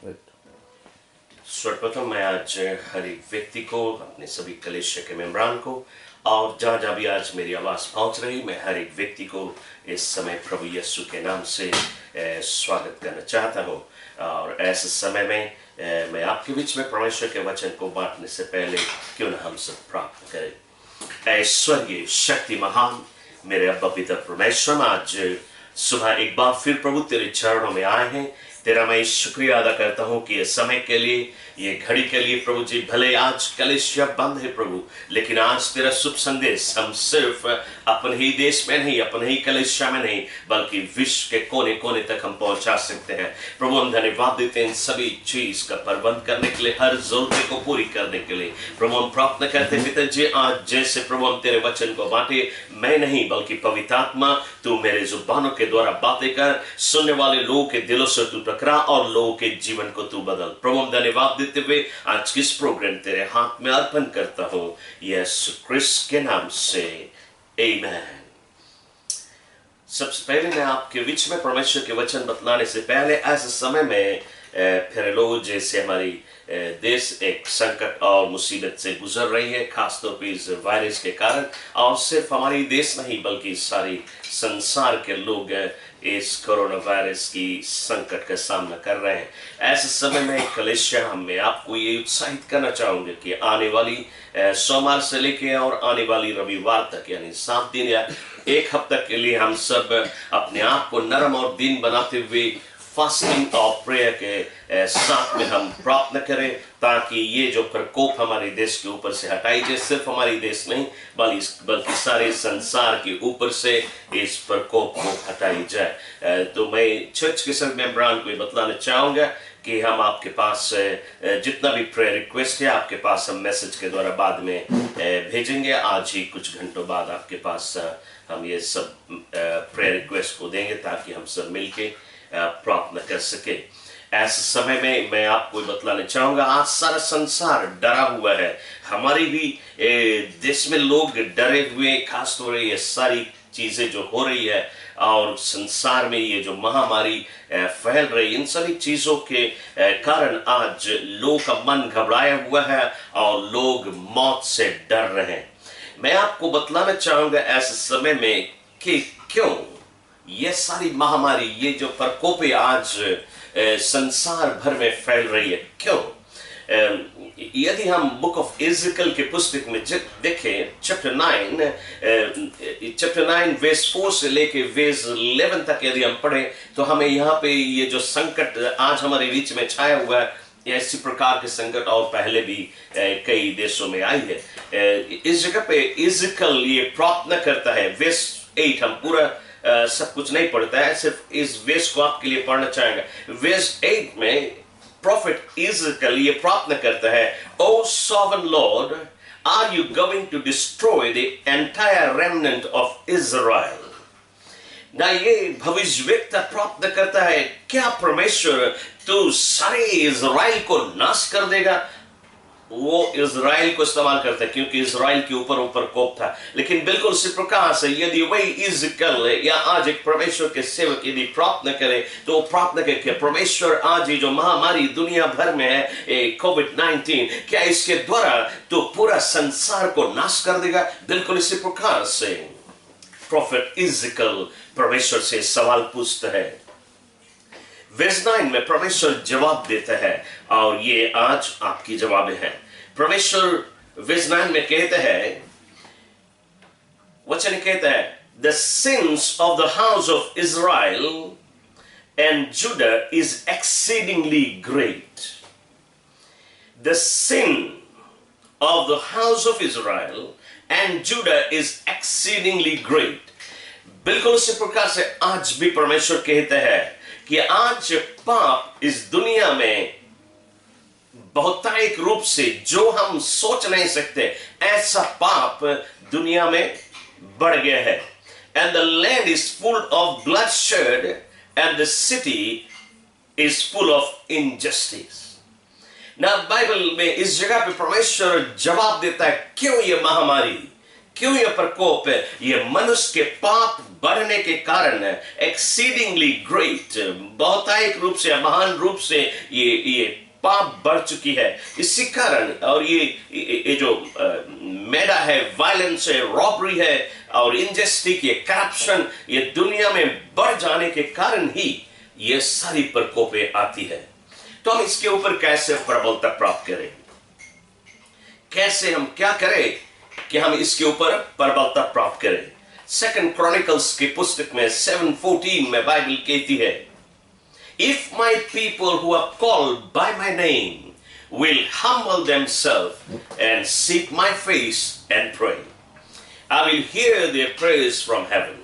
सर्वप्रथम मैं आज हर एक व्यक्ति को, अपने सभी कलीसिया के मेंबरान को और जहाँ जहाँ भी आज मेरी आवाज़ पहुँच रही, मैं हर एक व्यक्ति को इस समय प्रभु यीशु के नाम से स्वागत करना चाहता हूँ। और ऐसे समय में मैं आपके बीच में परमेश्वर के वचन को बांटने से पहले क्यों न हम सब प्रार्थना करें। ऐश्वर्य शक्ति महान मेरे अब्बा पिता परमेश्वर, आज सुबह एक बार फिर प्रभु तेरे चरणों में आए हैं। तेरा मैं शुक्रिया अदा करता हूँ कि ये समय के लिए, ये घड़ी के लिए प्रभु जी, भले आज कलीसिया बंद है प्रभु, लेकिन आज तेरा शुभ संदेश हम सिर्फ अपने ही देश में नहीं, अपने ही कलीसिया में नहीं, बल्कि विश्व के कोने कोने तक हम पहुंचा सकते हैं। प्रभु हम धन्यवाद देते हैं इन सभी चीज का प्रबंध करने के लिए, हर जरूरत को पूरी करने के लिए। प्रभु हम प्रार्थना करते हैं पिता जी, आज जैसे प्रभु हम तेरे वचन को बांटे, मैं नहीं बल्कि पवित्र आत्मा तू मेरे जुबानों के द्वारा बातें कर, सुनने वाले लोगों के दिलों से तू टकरा और लोगों के जीवन को तू बदल। प्रभु हम धन्यवाद देते हुए आज किस प्रोग्राम तेरे हाथ में अर्पण करता हूं यीशु क्रिस्त के नाम से, आमीन। सबसे पहले मैं आपके बीच में परमेश्वर के वचन बतलाने से पहले, ऐसे समय में फिर लोग जैसे हमारी देश एक संकट और मुसीबत से गुजर रही है, खासतौर पर इस वायरस के कारण, और सिर्फ हमारी देश नहीं बल्कि सारी संसार के लोग इस कोरोना वायरस की संकट का सामना कर रहे हैं। ऐसे समय में कलीसिया मैं आपको ये उत्साहित करना चाहूंगा कि आने वाली सोमवार से लेके और आने वाली रविवार तक, यानी 7 दिन या 1 हफ्ता के लिए हम सब अपने आप को नरम और दीन बनाते हुए फास्टिंग और प्रेयर के साथ में हम प्रार्थना करें, ताकि ये जो प्रकोप हमारे देश के ऊपर से हटाई जाए। सिर्फ हमारी देश नहीं बल्कि सारे संसार के ऊपर से इस प्रकोप को हटाई जाए। तो मैं चर्च के सभी मेंबरान को बतलाना चाहूँगा कि हम आपके पास जितना भी प्रेयर रिक्वेस्ट है आपके पास हम मैसेज के द्वारा बाद में भेजेंगे। आज ही कुछ घंटों बाद आपके पास हम ये सब प्रेयर रिक्वेस्ट को देंगे, ताकि हम सब मिलके प्रार्थना कर सके। ऐसे समय में मैं आपको बतलाना चाहूंगा, आज सारा संसार डरा हुआ है, हमारी भी देश में लोग डरे हुए, खासतौर ये सारी चीजें जो हो रही है और संसार में ये जो महामारी फैल रही, इन सभी चीजों के कारण आज लोगों का मन घबराया हुआ है और लोग मौत से डर रहे हैं। मैं आपको बतलाना चाहूंगा ऐसे समय में कि क्यों ये सारी महामारी, ये जो प्रकोप आज संसार भर में फैल रही है, क्यों? यदि हम बुक ऑफ इज़ेकियल के पुस्तक में देखें, चैप्टर 9 वर्स 4 से लेके वर्स 11 तक यदि हम पढ़ें, तो हमें यहाँ पे ये जो संकट आज हमारे बीच में छाया हुआ है, ऐसी प्रकार के संकट और पहले भी कई देशों में आई है। इस जगह पे इज़ेकियल ये प्रार्थना करता है। वर्स 8 हम पूरा सब कुछ नहीं पढ़ता है, सिर्फ इस वेस को आपके लिए पढ़ना चाहेंगे। वेस 8 में प्रॉफिट इज़ेकियल ये प्रार्थना करता है, O sovereign Lord, are you going to destroy the entire remnant of Israel. ना ये भविष्यवक्ता प्रार्थना करता है, क्या परमेश्वर तू सारे इज़राइल को नाश कर देगा? वो इज़राइल को इस्तेमाल करता है क्योंकि इज़राइल के ऊपर प्रकोप था। लेकिन बिल्कुल इसी प्रकार से यदि वही इज़ेकियल या आज एक परमेश्वर के सेवक यदि प्रार्थना करे, तो प्रार्थना करे कि परमेश्वर आज ये जो महामारी दुनिया भर में है, कोविड-19, क्या इसके द्वारा तो पूरा संसार को नाश कर देगा? बिल्कुल इसी प्रकार से प्रॉफिट इज़ेकियल परमेश्वर से सवाल पूछता है। वर्स 9 में परमेश्वर जवाब देता है और ये आज आपकी जवाब है। परमेश्वर वर्स 9 में कहते हैं, वचन कहता है, the sins of the house of Israel and Judah is exceedingly great. The sin of the house of Israel and Judah is exceedingly great. बिल्कुल उसी प्रकार से आज भी परमेश्वर कहते हैं कि आज पाप इस दुनिया में बहुतायत रूप से, जो हम सोच नहीं सकते, ऐसा पाप दुनिया में बढ़ गया है। And the land is full of bloodshed and the city is full of injustice. ना बाइबल में इस जगह पे परमेश्वर जवाब देता है, क्यों ये महामारी, क्यों यह प्रकोप है? यह मनुष्य के पाप बढ़ने के कारण है। एक्सीडिंगली ग्रेट, बहुतायक रूप से, महान रूप से ये पाप बढ़ चुकी है। इसी कारण, और ये जो मैदा है, वायलेंस है, रॉबरी है और इनजस्टिस, ये करप्शन, ये दुनिया में बढ़ जाने के कारण ही ये सारी प्रकोपें आती है। तो हम इसके ऊपर कैसे प्रबलता प्राप्त करें? कैसे हम क्या करें कि हम इसके ऊपर प्रबलता प्राप्त करें? सेकंड क्रॉनिकल्स की पुस्तक में 7:14 में बाइबल कहती है, If my people who are called by my name will humble themselves and seek my face and pray, I will hear their prayers from heaven,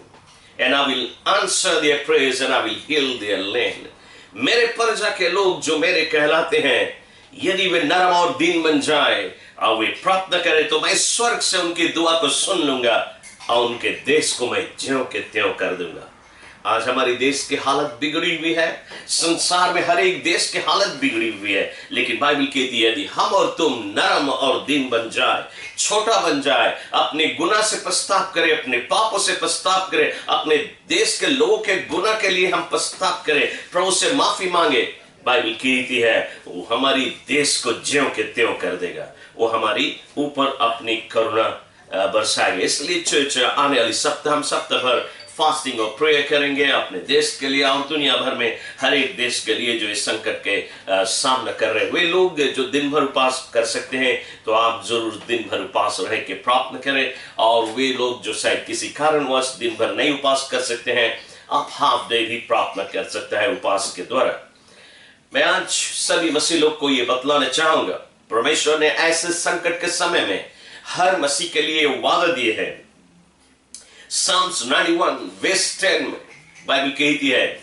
and I will answer their prayers, and I will heal their land. मेरे प्रजा के लोग जो मेरे कहलाते हैं, यदि वे नरम और दीन बन जाए और वे प्रार्थना करें, तो मैं स्वर्ग से उनकी दुआ को सुन लूंगा और उनके देश को मैं ज्यों के त्यों कर दूंगा। आज हमारे देश की हालत बिगड़ी हुई है, संसार में हर एक देश की हालत बिगड़ी हुई है, लेकिन बाइबल कहती है यदि हम और तुम नरम और दीन बन जाए, छोटा बन जाए, अपने गुनाह से पश्चाताप करें, अपने पापों से पश्चाताप करें, अपने देश के लोगों के गुनाह के लिए हम पश्चाताप करें, प्रभु से माफी मांगे, बाइबल कहती है वो हमारी देश को ज्यों के त्यों कर देगा, वो हमारी ऊपर अपनी करुणा बरसाएंगे। इसलिए चर्च आने वाली सप्ताह हम सप्ताह भर फास्टिंग और प्रेयर करेंगे अपने देश के लिए और दुनिया भर में हर एक देश के लिए जो इस संकट के सामना कर रहे हैं। वे लोग जो दिन भर उपास कर सकते हैं तो आप जरूर दिन भर उपास रह के प्रार्थना करें, और वे लोग जो शायद किसी कारणवश दिन भर नहीं उपास कर सकते हैं, आप हाफ डे भी प्रार्थना कर सकते हैं उपास के द्वारा। मैं आज सभी मसीह लोग को ये बतलाना चाहूंगा, परमेश्वर ने ऐसे संकट के समय में हर मसीह के लिए वादा दिए हैं। Psalms 91 verse 10 में बाइबल कहती है,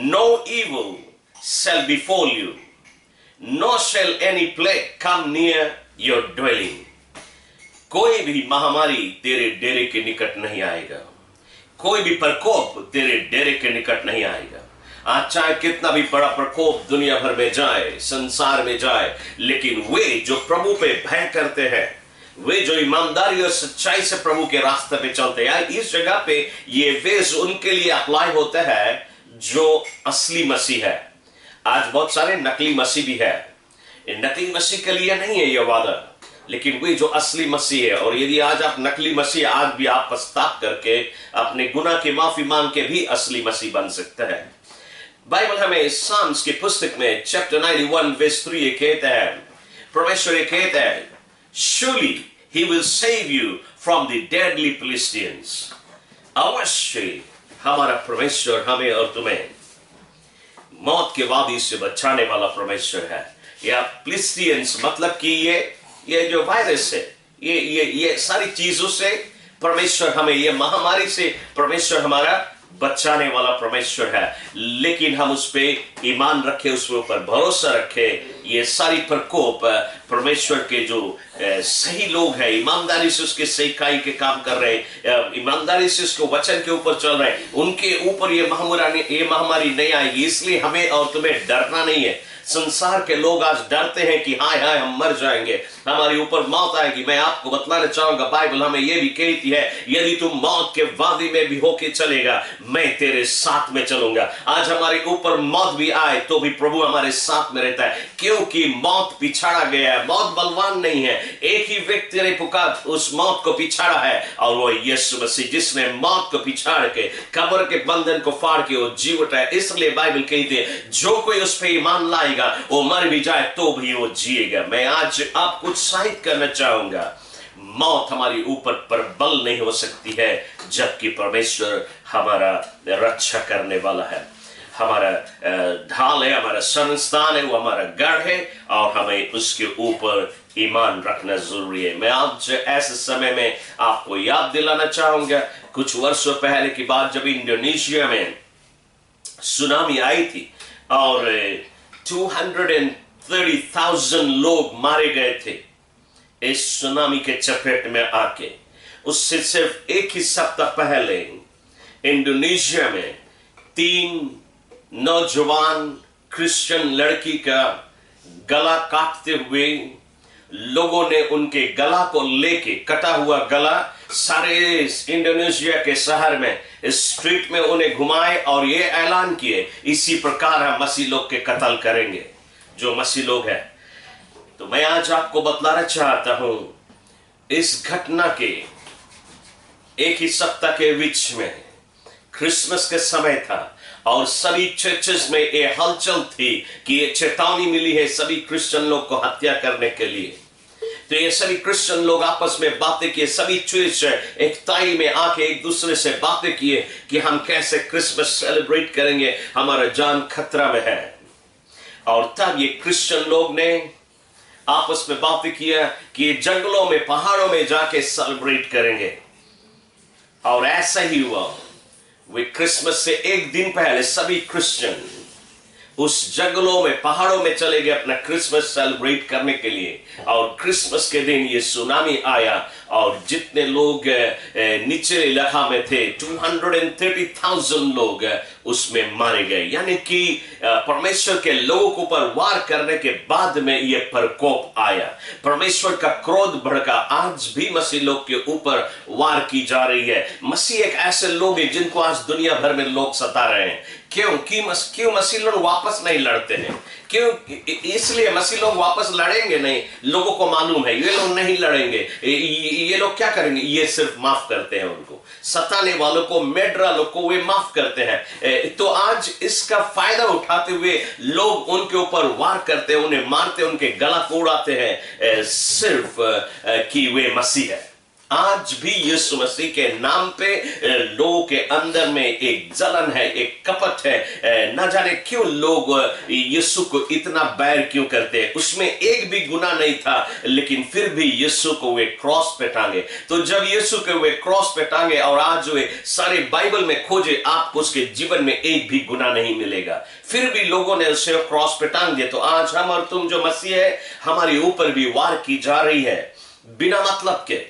No evil shall befall you, nor shall any plague come near your dwelling. कोई भी महामारी तेरे डेरे के निकट नहीं आएगा, कोई भी प्रकोप तेरे डेरे के निकट नहीं आएगा। आज चाहे कितना भी बड़ा प्रकोप दुनिया भर में जाए, संसार में जाए, लेकिन वे जो प्रभु पे भय करते हैं, वे जो ईमानदारी और सच्चाई से प्रभु के रास्ते पे चलते हैं, इस जगह पे ये वेज उनके लिए अप्लाई होता है जो असली मसीह है। आज बहुत सारे नकली मसीह भी है, नकली मसीह के लिए नहीं है यह वादा, लेकिन वे जो असली मसीह है। और यदि आज आप नकली मसीह, आज भी आप पश्चाताप करके अपने गुनाह की माफी मांग के भी असली मसीह बन सकते हैं। बाइबल हमें साम्स की पुस्तक में चैप्टर 91 वर्स 3 ये कहता है, परमेश्वर ये कहता है, Surely he will save you from the deadly Philistines. अवश्य हमारा परमेश्वर हमें और तुम्हें मौत के वादी से बचाने वाला परमेश्वर है। या फिलिस्तीयंस मतलब कि ये जो वायरस है, ये सारी चीजों से परमेश्वर हमें, ये महामारी से परमेश्वर हमारा बचाने वाला परमेश्वर है। लेकिन हम उस पर ईमान रखें, उस ऊपर भरोसा रखें। ये सारी प्रकोप परमेश्वर के जो सही लोग हैं, ईमानदारी से उसके सही के काम कर रहे हैं, ईमानदारी से उसके वचन के ऊपर चल रहे हैं, उनके ऊपर ये महामारी नहीं आएगी। इसलिए हमें और तुम्हें डरना नहीं है। संसार के लोग आज डरते हैं कि हाय हाय हम मर जाएंगे, हमारे ऊपर मौत आएगी। मैं आपको बतलाना चाहूंगा, बाइबल हमें यह भी कहती है, यदि तुम मौत के वादी में भी होके चलेगा, मैं तेरे साथ में चलूंगा। आज हमारे ऊपर मौत भी आए तो भी प्रभु हमारे साथ में रहता है, क्योंकि मौत पिछाड़ा गया है। मौत बलवान नहीं है, एक ही व्यक्ति ने पुकार उस मौत को पिछाड़ा है, और वो यीशु मसीह, जिसने मौत को पिछाड़ के कब्र के बंधन को फाड़ के वो जी उठा है। इसलिए बाइबल कहती है, जो कोई उस पर ईमान लाएगा वो मर भी जाए तो भी वो जिएगा। मैं आज आपको उत्साहित करना चाहूंगा, मौत हमारी ऊपर प्रबल नहीं हो सकती है, जबकि परमेश्वर हमारा रक्षा करने वाला है, हमारा ढाल है, हमारा शरणस्थान है, वो हमारा गढ़ है, और हमें उसके ऊपर ईमान रखना जरूरी है। मैं आज ऐसे समय में आपको याद दिलाना चाहूंगा, कुछ वर्षों पहले की बात, जब इंडोनेशिया में सुनामी आई थी और 230,000 लोग मारे गए थे इस सुनामी के चपेट में आके। उससे सिर्फ एक ही सप्ताह पहले इंडोनेशिया में 3 नौजवान क्रिश्चियन लड़की का गला काटते हुए लोगों ने उनके गला को लेके, कटा हुआ गला सारे इंडोनेशिया के शहर में स्ट्रीट में उन्हें घुमाए और ये ऐलान किए, इसी प्रकार हम मसीह लोग के कत्ल करेंगे जो मसीह लोग हैं। तो मैं आज आपको बतलाना चाहता हूं, इस घटना के एक ही सप्ताह के बीच में क्रिसमस के समय था और सभी चर्चेस में ये हलचल थी कि ये चेतावनी मिली है सभी क्रिश्चियन लोग को हत्या करने के लिए। तो ये सभी क्रिश्चियन लोग आपस में बातें किए, सभी चर्च एक ताई में आके एक दूसरे से बातें किए कि हम कैसे क्रिसमस सेलिब्रेट करेंगे, हमारा जान खतरा में है। और तब ये क्रिश्चियन लोग ने आपस में बातें किया कि जंगलों में पहाड़ों में जाके सेलिब्रेट करेंगे। और ऐसा ही हुआ, वे क्रिसमस से एक दिन पहले सभी क्रिश्चियन उस जंगलों में पहाड़ों में चले गए अपना क्रिसमस सेलिब्रेट करने के लिए। और क्रिसमस के दिन ये सुनामी आया और जितने लोग निचले इलाका में थे 230,000 लोग उसमें मारे गए। यानी कि परमेश्वर के लोगों के ऊपर वार करने के बाद में ये प्रकोप आया, परमेश्वर का क्रोध भड़का। आज भी मसीह लोग के ऊपर वार की जा रही है। मसीह एक ऐसे लोग हैं जिनको आज दुनिया भर में लोग सता रहे हैं। क्यों मसीह लोग वापस नहीं लड़ते हैं? क्यों? इसलिए मसीह लोग वापस लड़ेंगे नहीं, लोगों को मालूम है ये लोग नहीं लड़ेंगे। ये लोग क्या करेंगे? ये सिर्फ माफ करते हैं उनको, सताने वालों को, मेड्रा लोग को वे माफ करते हैं। तो आज इसका फायदा उठाते हुए लोग उनके ऊपर वार करते हैं, उन्हें मारते हैं, उनके गला को उड़ाते हैं, सिर्फ कि वे मसीह है। आज भी यीशु मसीह के नाम पे लोगों के अंदर में एक जलन है, एक कपट है। न जाने क्यों लोग यीशु को इतना बैर क्यों करते हैं। उसमें एक भी गुनाह नहीं था, लेकिन फिर भी यीशु को वे क्रॉस पे टांगे। तो जब यीशु को वे क्रॉस पे टांगे और आज वे सारे बाइबल में खोजे, आपको उसके जीवन में एक भी गुनाह नहीं मिलेगा, फिर भी लोगों ने उसे क्रॉस पे टांग दिया। तो आज हम और तुम जो मसीह है, हमारे ऊपर भी वार की जा रही है बिना मतलब के,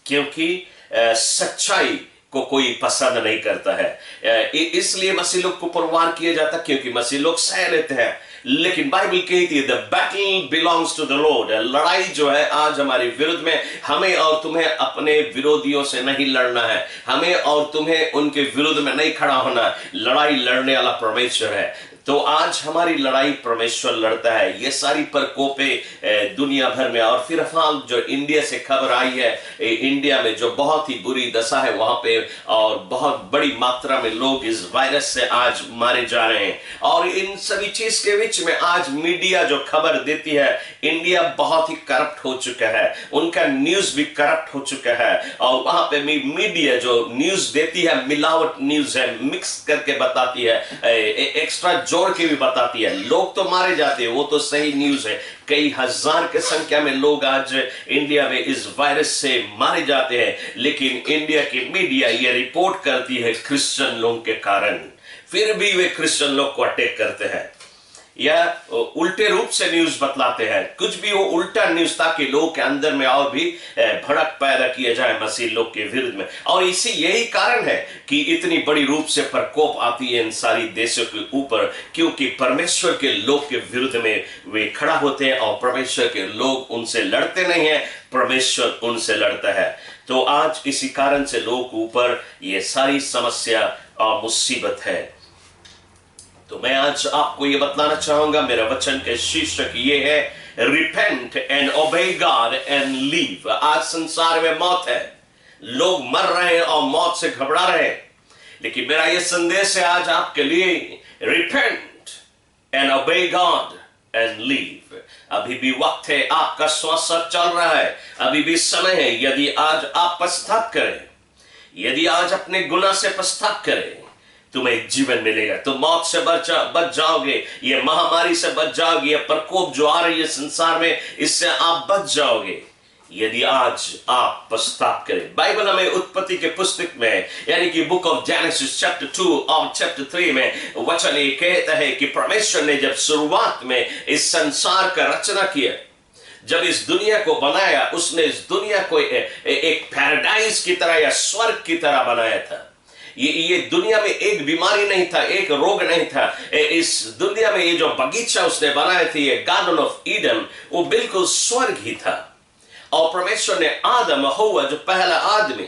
क्योंकि सच्चाई को कोई पसंद नहीं करता है। इसलिए मसीह लोग को ऊपर वार किया जाता, क्योंकि मसीह लोग सह लेते हैं। लेकिन बाइबल कहती है the battle belongs to the Lord. लड़ाई जो है आज हमारे विरुद्ध में, हमें और तुम्हें अपने विरोधियों से नहीं लड़ना है, हमें और तुम्हें उनके विरुद्ध में नहीं खड़ा होना। लड़ाई लड़ने वाला परमेश्वर है। तो आज हमारी लड़ाई परमेश्वर लड़ता है। ये सारी प्रकोपे दुनिया भर में, और फिर हाल जो इंडिया से खबर आई है, इंडिया में जो बहुत ही बुरी दशा है वहां पे, और बहुत बड़ी मात्रा में लोग इस वायरस से आज मारे जा रहे हैं। और इन सभी चीज के बीच में आज मीडिया जो खबर देती है, इंडिया बहुत ही करप्ट हो चुका है, उनका न्यूज भी करप्ट हो चुका है। और वहां पे मीडिया जो न्यूज देती है मिलावट न्यूज है, मिक्स करके बताती है, एक्स्ट्रा जोड़ के भी बताती है। लोग तो मारे जाते हैं, वो तो सही न्यूज है। कई हजार की संख्या में लोग आज इंडिया में इस वायरस से मारे जाते हैं, लेकिन इंडिया की मीडिया ये रिपोर्ट करती है क्रिश्चियन लोगों के कारण। फिर भी वे क्रिश्चियन लोग को अटैक करते हैं या उल्टे रूप से न्यूज बतलाते हैं, कुछ भी वो उल्टा न्यूज, ताकि लोगों के अंदर में और भी भड़क पैदा किया जाए मसीह लोग के विरुद्ध में। और इसी यही कारण है कि इतनी बड़ी रूप से प्रकोप आती है इन सारी देशों के ऊपर, क्योंकि परमेश्वर के लोग के विरुद्ध में वे खड़ा होते हैं और परमेश्वर के लोग उनसे लड़ते नहीं है, परमेश्वर उनसे लड़ता है। तो आज इसी कारण से लोगों के ऊपर ये सारी समस्या और मुसीबत है। तो मैं आज आपको ये बतलाना चाहूंगा, मेरा वचन के शीर्षक ये है, रिपेंट एंड ओबे गॉड एंड लीव। आज संसार में मौत है, लोग मर रहे हैं और मौत से घबरा रहे हैं, लेकिन मेरा ये संदेश है आज आपके लिए, रिपेंट एंड ओबे गॉड एंड लीव। अभी भी वक्त है, आपका श्वास चल रहा है, अभी भी समय है। यदि आज आप पश्चाताप करें, यदि आज अपने गुनाह से पश्चाताप करें, तुम्हें जीवन मिलेगा। तो मौत से बच जाओगे, ये महामारी से बच जाओगे, ये प्रकोप जो आ रही है संसार में, इससे आप बच जाओगे यदि आज आप पश्चाताप करें। बाइबल हमें उत्पत्ति के पुस्तक में, यानी कि बुक ऑफ जेनेसिस चैप्टर 2 और चैप्टर 3 में वचन ये कहता है कि परमेश्वर ने जब शुरुआत में इस संसार का रचना किया, जब इस दुनिया को बनाया, उसने इस दुनिया को एक पैराडाइज की तरह या स्वर्ग की तरह बनाया था। ये दुनिया में एक बीमारी नहीं था, एक रोग नहीं था। इस दुनिया में ये जो बगीचा उसने बनाए थे, ये गार्डन ऑफ ईडन, वो बिल्कुल स्वर्ग ही था। और परमेश्वर ने आदम हव्वा जो पहला आदमी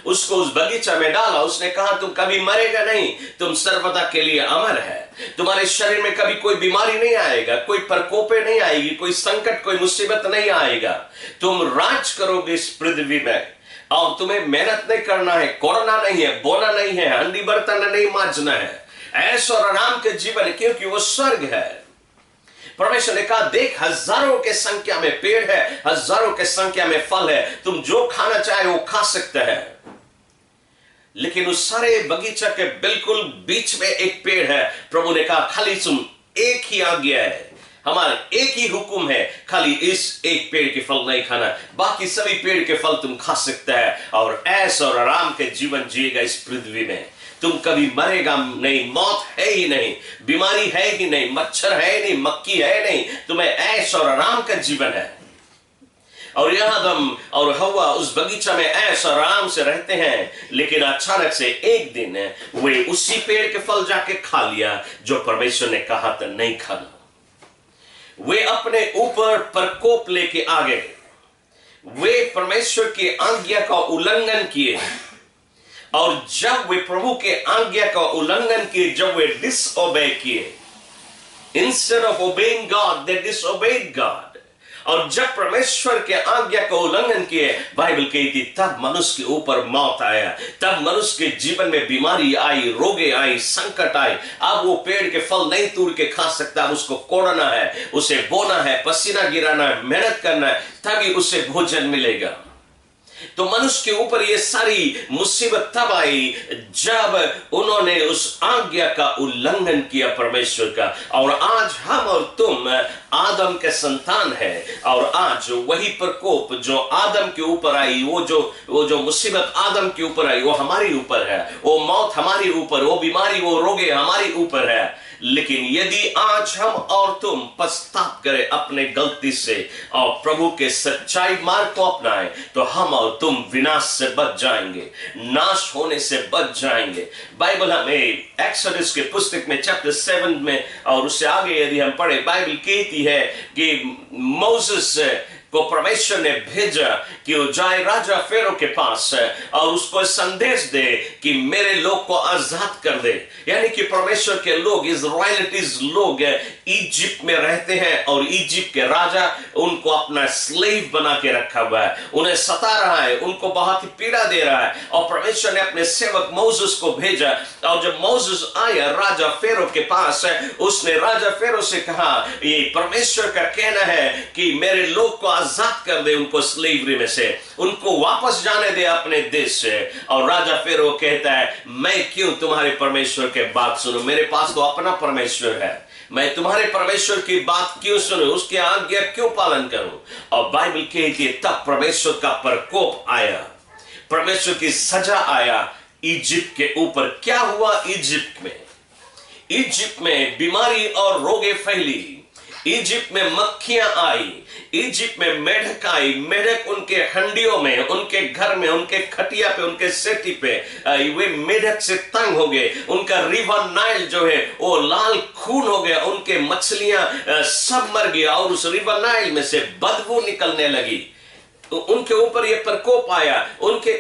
उसको उस बगीचा में डाला, उसने कहा तुम कभी मरेगा नहीं, तुम सर्वदा के लिए अमर है, तुम्हारे शरीर में कभी कोई बीमारी नहीं आएगा, कोई प्रकोपे नहीं आएगी, कोई संकट कोई मुसीबत नहीं आएगा, तुम राज करोगे इस पृथ्वी में और तुम्हें मेहनत नहीं करना है, कोरोना नहीं है, बोना नहीं है, हंडी बर्तन नहीं मांजना है, ऐश और आराम के जीवन, क्योंकि वो स्वर्ग है। परमेश्वर ने कहा देख हजारों के संख्या में पेड़ है, हजारों के संख्या में फल है, तुम जो खाना चाहे वो खा सकते हैं, लेकिन उस सारे बगीचा के बिल्कुल बीच में एक पेड़ है। प्रभु ने कहा खाली तुम एक ही आज्ञा है, हमारा एक ही हुक्म है, खाली इस एक पेड़ के फल नहीं खाना, बाकी सभी पेड़ के फल तुम खा सकते हैं और ऐश और आराम के जीवन जिएगा इस पृथ्वी में। तुम कभी मरेगा नहीं, मौत है ही नहीं, बीमारी है ही नहीं, मच्छर है ही नहीं, मक्खी है नहीं, तुम्हें ऐश और आराम का जीवन है। और यह आदम और हव्वा उस बगीचा में ऐश और आराम से रहते हैं, लेकिन अचानक से एक दिन वे उसी पेड़ के फल जाके खा लिया जो परमेश्वर ने कहा था नहीं खाना। वे अपने ऊपर प्रकोप लेके आ गए, वे परमेश्वर की आज्ञा का उल्लंघन किए, और जब वे प्रभु के आज्ञा का उल्लंघन किए, जब वे डिसओबे किए, instead of obeying God they disobeyed God, और जब परमेश्वर के आज्ञा का उल्लंघन किए, बाइबल कहती तब मनुष्य के ऊपर मौत आया, तब मनुष्य के जीवन में बीमारी आई, रोगे आई, संकट आए। अब वो पेड़ के फल नहीं तोड़ के खा सकता, उसको कोड़ना है, उसे बोना है, पसीना गिराना है, मेहनत करना है, तभी उसे भोजन मिलेगा। तो मनुष्य के ऊपर ये सारी मुसीबत तब आई जब उन्होंने उस आज्ञा का उल्लंघन किया परमेश्वर का। और आज हम और तुम आदम के संतान है, और आज वही प्रकोप जो आदम के ऊपर आई, वो जो मुसीबत आदम के ऊपर आई, वो हमारी ऊपर है, वो मौत हमारी ऊपर, वो बीमारी, वो रोगे हमारी ऊपर है। लेकिन यदि आज हम और तुम पश्चाताप करें अपने गलती से और प्रभु के सच्चाई मार्ग को अपनाएं, तो हम और तुम विनाश से बच जाएंगे, नाश होने से बच जाएंगे। बाइबल हमें एक्सोडस के पुस्तक में चैप्टर 7 में और उससे आगे यदि हम पढ़े, बाइबल कहती है कि मोसेस को परमेश्वर ने भेजा कि वो जाए राजा फेरो के पास और उसको संदेश दे कि मेरे लोग को आजाद कर दे। यानी कि परमेश्वर के लोग, इज़राइलिटीज लोग इजिप्ट में रहते हैं और इजिप्ट के राजा उनको अपना स्लेव बना के रखा हुआ है, उन्हें सता रहा है, उनको बहुत ही पीड़ा दे रहा है। और परमेश्वर ने अपने सेवक मोसेस को भेजा, और जब मोसेस आया राजा फेरो के पास, उसने राजा फेरो से कहा ये परमेश्वर का कहना है कि मेरे लोग को आजाद कर दे, उनको स्लेवरी में से उनको वापस जाने दे अपने देश से। और राजा फेरो कहता है मैं क्यों तुम्हारे परमेश्वर के बात सुनूं, मेरे पास तो अपना परमेश्वर है, मैं तुम्हारे परमेश्वर की बात क्यों सुनूं, उसकी आज्ञा क्यों पालन करूं। और बाइबल कहती है तब परमेश्वर का प्रकोप आया, परमेश्वर की सजा आया इजिप्ट के ऊपर। क्या हुआ इजिप्ट में? इजिप्ट में बीमारी और रोगे फैली, इजिप्ट में मक्खियां आई, इजिप्ट में मेढक आई, मेढक उनके हंडियों में, उनके घर में, उनके खटिया पे, उनके सेटी पे वे मेढक से तंग हो गए। उनका रिवर नाइल जो है वो लाल खून हो गया, उनके मछलियां सब मर गया और उस रिवर नाइल में से बदबू निकलने लगी। उनके ऊपर ये प्रकोप आया, उनके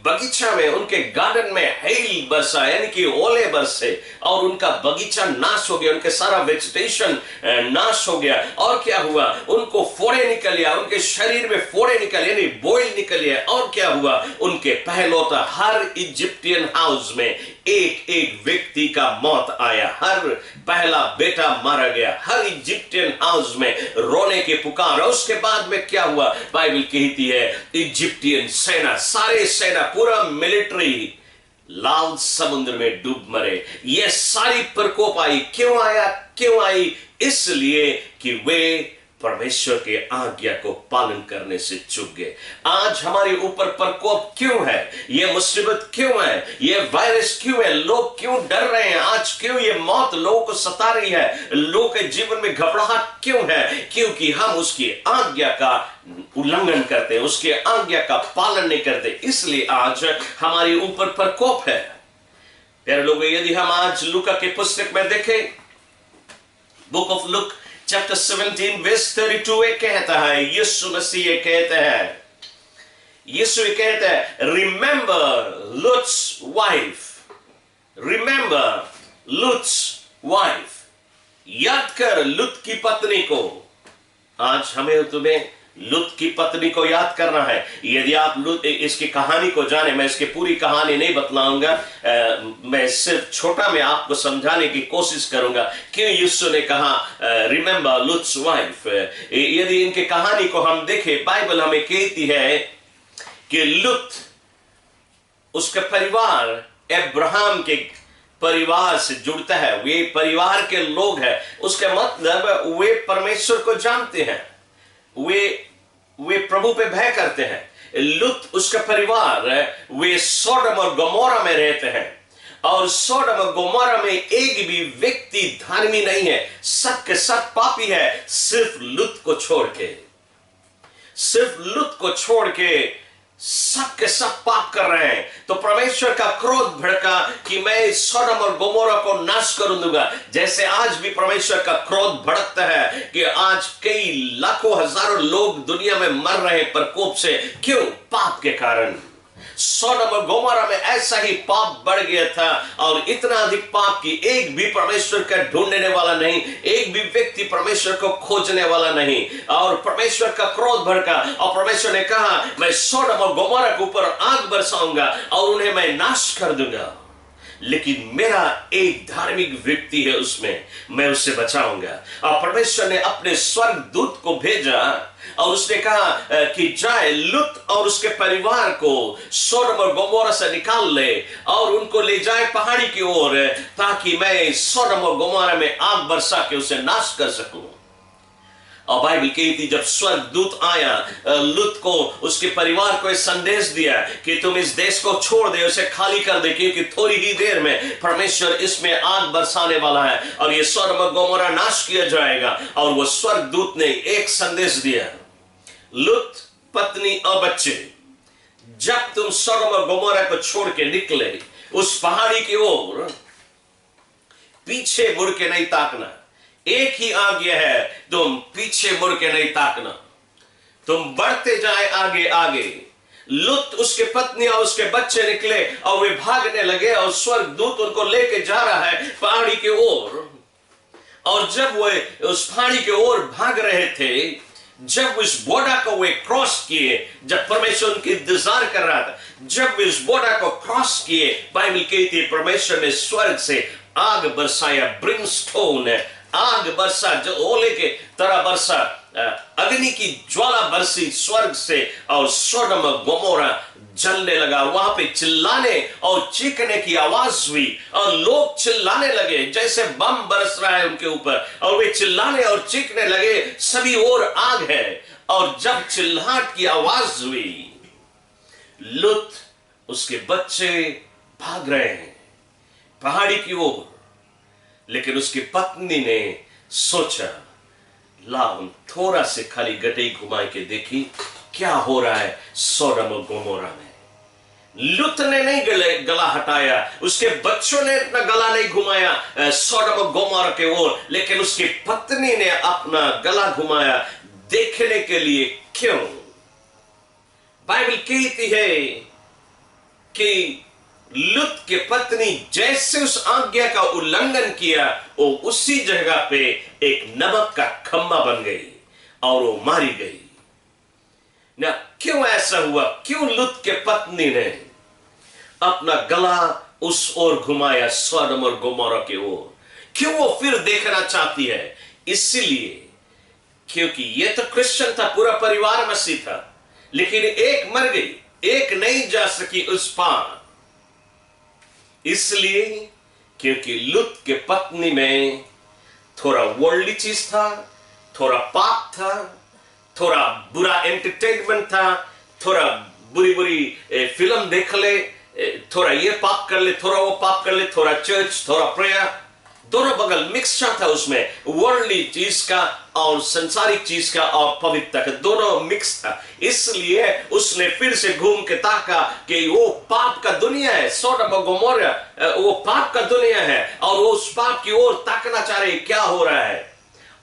बगीचा में, उनके गार्डन में हेल बरसा, यानी कि ओले बरसे और उनका बगीचा नाश हो गया, उनके सारा वेजिटेशन नाश हो गया। और क्या हुआ? उनको फोड़े निकल आया, उनके शरीर में फोड़े निकल यानी बोइल निकल आया। और क्या हुआ? उनके पहलौता हर इजिप्टियन हाउस में एक एक व्यक्ति का मौत आया, हर पहला बेटा मारा गया, हर इजिप्टियन हाउस में रोने की पुकार। उसके बाद में क्या हुआ? बाइबल कहती है इजिप्टियन सेना, सारे सेना, पूरा मिलिट्री लाल समुद्र में डूब मरे। यह सारी प्रकोप आई। क्यों आया? क्यों आई? इसलिए कि वे परमेश्वर के आज्ञा को पालन करने से चूक गए। आज हमारे ऊपर प्रकोप क्यों है? यह मुसीबत क्यों है? यह वायरस क्यों है? लोग क्यों डर रहे हैं? आज क्यों ये मौत लोगों को सता रही है? लोगों के जीवन में घबराहट क्यों है? क्योंकि हम उसकी आज्ञा का उल्लंघन करते हैं, उसके आज्ञा का पालन नहीं करते, इसलिए आज हमारे ऊपर प्रकोप है। प्यारे लोगों, यदि हम आज लूका के पुस्तक में देखें, book of Luke chapter 17 verse 32 ये कहता है, यीशु मसीह ये कहते हैं, यीशु ये कहते हैं, remember Lutz wife, remember Lutz wife, याद कर लुत की पत्नी को। आज हमें तुम्हें लुत की पत्नी को याद करना है। यदि आप लुत इसकी कहानी को जाने, मैं इसकी पूरी कहानी नहीं बतलाऊंगा, मैं सिर्फ छोटा में आपको समझाने की कोशिश करूंगा क्यों यीशु ने कहा रिमेंबर लुत्स वाइफ। यदि इनकी कहानी को हम देखें, बाइबल हमें कहती है कि लुत, उसका परिवार अब्राहम के परिवार से जुड़ता है, वे परिवार के लोग हैं। उसका मतलब वे परमेश्वर को जानते हैं, वे प्रभु पे भय करते हैं। लुत, उसका परिवार, वे सोडम और गोमोरा में रहते हैं, और सोडम और गोमोरा में एक भी व्यक्ति धार्मिक नहीं है, सब के सब पापी है, सिर्फ लुत को छोड़ के, सिर्फ लुत को छोड़ के सब के सब पाप कर रहे हैं। तो परमेश्वर का क्रोध भड़का कि मैं सोडम और गोमोरा को नाश कर दूंगा। जैसे आज भी परमेश्वर का क्रोध भड़कता है कि आज कई लाखों हजारों लोग दुनिया में मर रहे प्रकोप से, क्यों? पाप के कारण। सोडम और गोमोरा में ऐसा ही पाप बढ़ गया था, और इतना अधिक पाप कि एक भी परमेश्वर का ढूंढने वाला नहीं, एक भी व्यक्ति परमेश्वर को खोजने वाला नहीं, और परमेश्वर का क्रोध भड़का, और परमेश्वर ने कहा मैं सोडम और गोमोरा के ऊपर आग बरसाऊंगा और उन्हें मैं नाश कर दूंगा, लेकिन मेरा एक धार्मिक व्यक्ति है, उसमें मैं उससे बचाऊंगा। और परमेश्वर ने अपने स्वर्गदूत को भेजा और उसने कहा कि जाए लुत और उसके परिवार को सोडम और गोमोरा से निकाल ले और उनको ले जाए पहाड़ी की ओर, ताकि मैं सोडम और गोमोरा में आग बरसा के उसे नाश कर सकूं। और बाइबल कहती जब स्वर्गदूत आया, लुत को, उसके परिवार को एक संदेश दिया कि तुम इस देश को छोड़ दे, उसे खाली कर दे, क्योंकि थोड़ी ही देर में परमेश्वर इसमें आग बरसाने वाला है और ये सोडम और गोमोरा नाश किया जाएगा। और वो स्वर्गदूत ने एक संदेश दिया, लुत, पत्नी और बच्चे, जब तुम सोडम और गोमोरा को छोड़ के निकले उस पहाड़ी की ओर, पीछे मुड़ के नहीं ताकना। एक ही आज्ञा है, तुम पीछे मुड़ के नहीं ताकना, तुम बढ़ते जाए आगे आगे। लुत, उसके पत्नी और उसके बच्चे निकले और वे भागने लगे, और स्वर्गदूत उनको लेके जा रहा है पहाड़ी की ओर। और जब वे उस पहाड़ी की ओर भाग रहे थे, जब इस बॉर्डर को वे क्रॉस किए, जब परमेश्वर उनकी इंतजार कर रहा था, जब इस बॉर्डर को क्रॉस किए, बाइबल कहती है परमेश्वर ने स्वर्ग से आग बरसाया, ब्रिमस्टोन, आग बरसा, जो ओले के तरह बरसा, अग्नि की ज्वाला बरसी स्वर्ग से, और सोडम और गोमोरा जलने लगा। वहां पे चिल्लाने और चीखने की आवाज हुई, और लोग चिल्लाने लगे जैसे बम बरस रहा है उनके ऊपर, और वे चिल्लाने और चीखने लगे, सभी ओर आग है। और जब चिल्लाहट की आवाज हुई, लुत, उसके बच्चे भाग रहे हैं पहाड़ी की ओर, लेकिन उसकी पत्नी ने सोचा लाओ थोड़ा से खाली गटई घुमा के देखी क्या हो रहा है सोडम और गोमोरा में। लुत ने नहीं गला हटाया, उसके बच्चों ने अपना गला नहीं घुमाया सोडम और गोमोरा के ओर, लेकिन उसकी पत्नी ने अपना गला घुमाया देखने के लिए। क्यों? बाइबल कहती है कि लुत के पत्नी जैसे उस आज्ञा का उल्लंघन किया, वो उसी जगह पे एक नमक का खंबा बन गई और वो मारी गई ना। क्यों ऐसा हुआ? क्यों लुत के पत्नी ने अपना गला उस ओर घुमाया, सोडम और गोमोरा की ओर? क्यों वो फिर देखना चाहती है? इसलिए क्योंकि ये तो क्रिश्चियन था, पूरा परिवार मसीह था, लेकिन एक मर गई, एक नहीं जा सकी उस पार। इसलिए क्योंकि लुत के पत्नी में थोड़ा वर्ल्डली चीज था, थोड़ा पाप था, थोड़ा बुरा एंटरटेनमेंट था, थोड़ा बुरी बुरी फिल्म देख ले, थोड़ा ये पाप कर ले, थोड़ा वो पाप कर ले, थोड़ा चर्च, थोड़ा प्रेयर, दोनों बगल मिक्सचर था उसमें, वर्ल्डली चीज का और संसारिक चीज का और पवित्रता का दोनों मिक्स था। इसलिए उसने फिर से घूम के ताका कि वो पाप का दुनिया है, सोडम और गोमोरा वो पाप का दुनिया है, और वो उस पाप की ओर ताकना चाह रही क्या हो रहा है।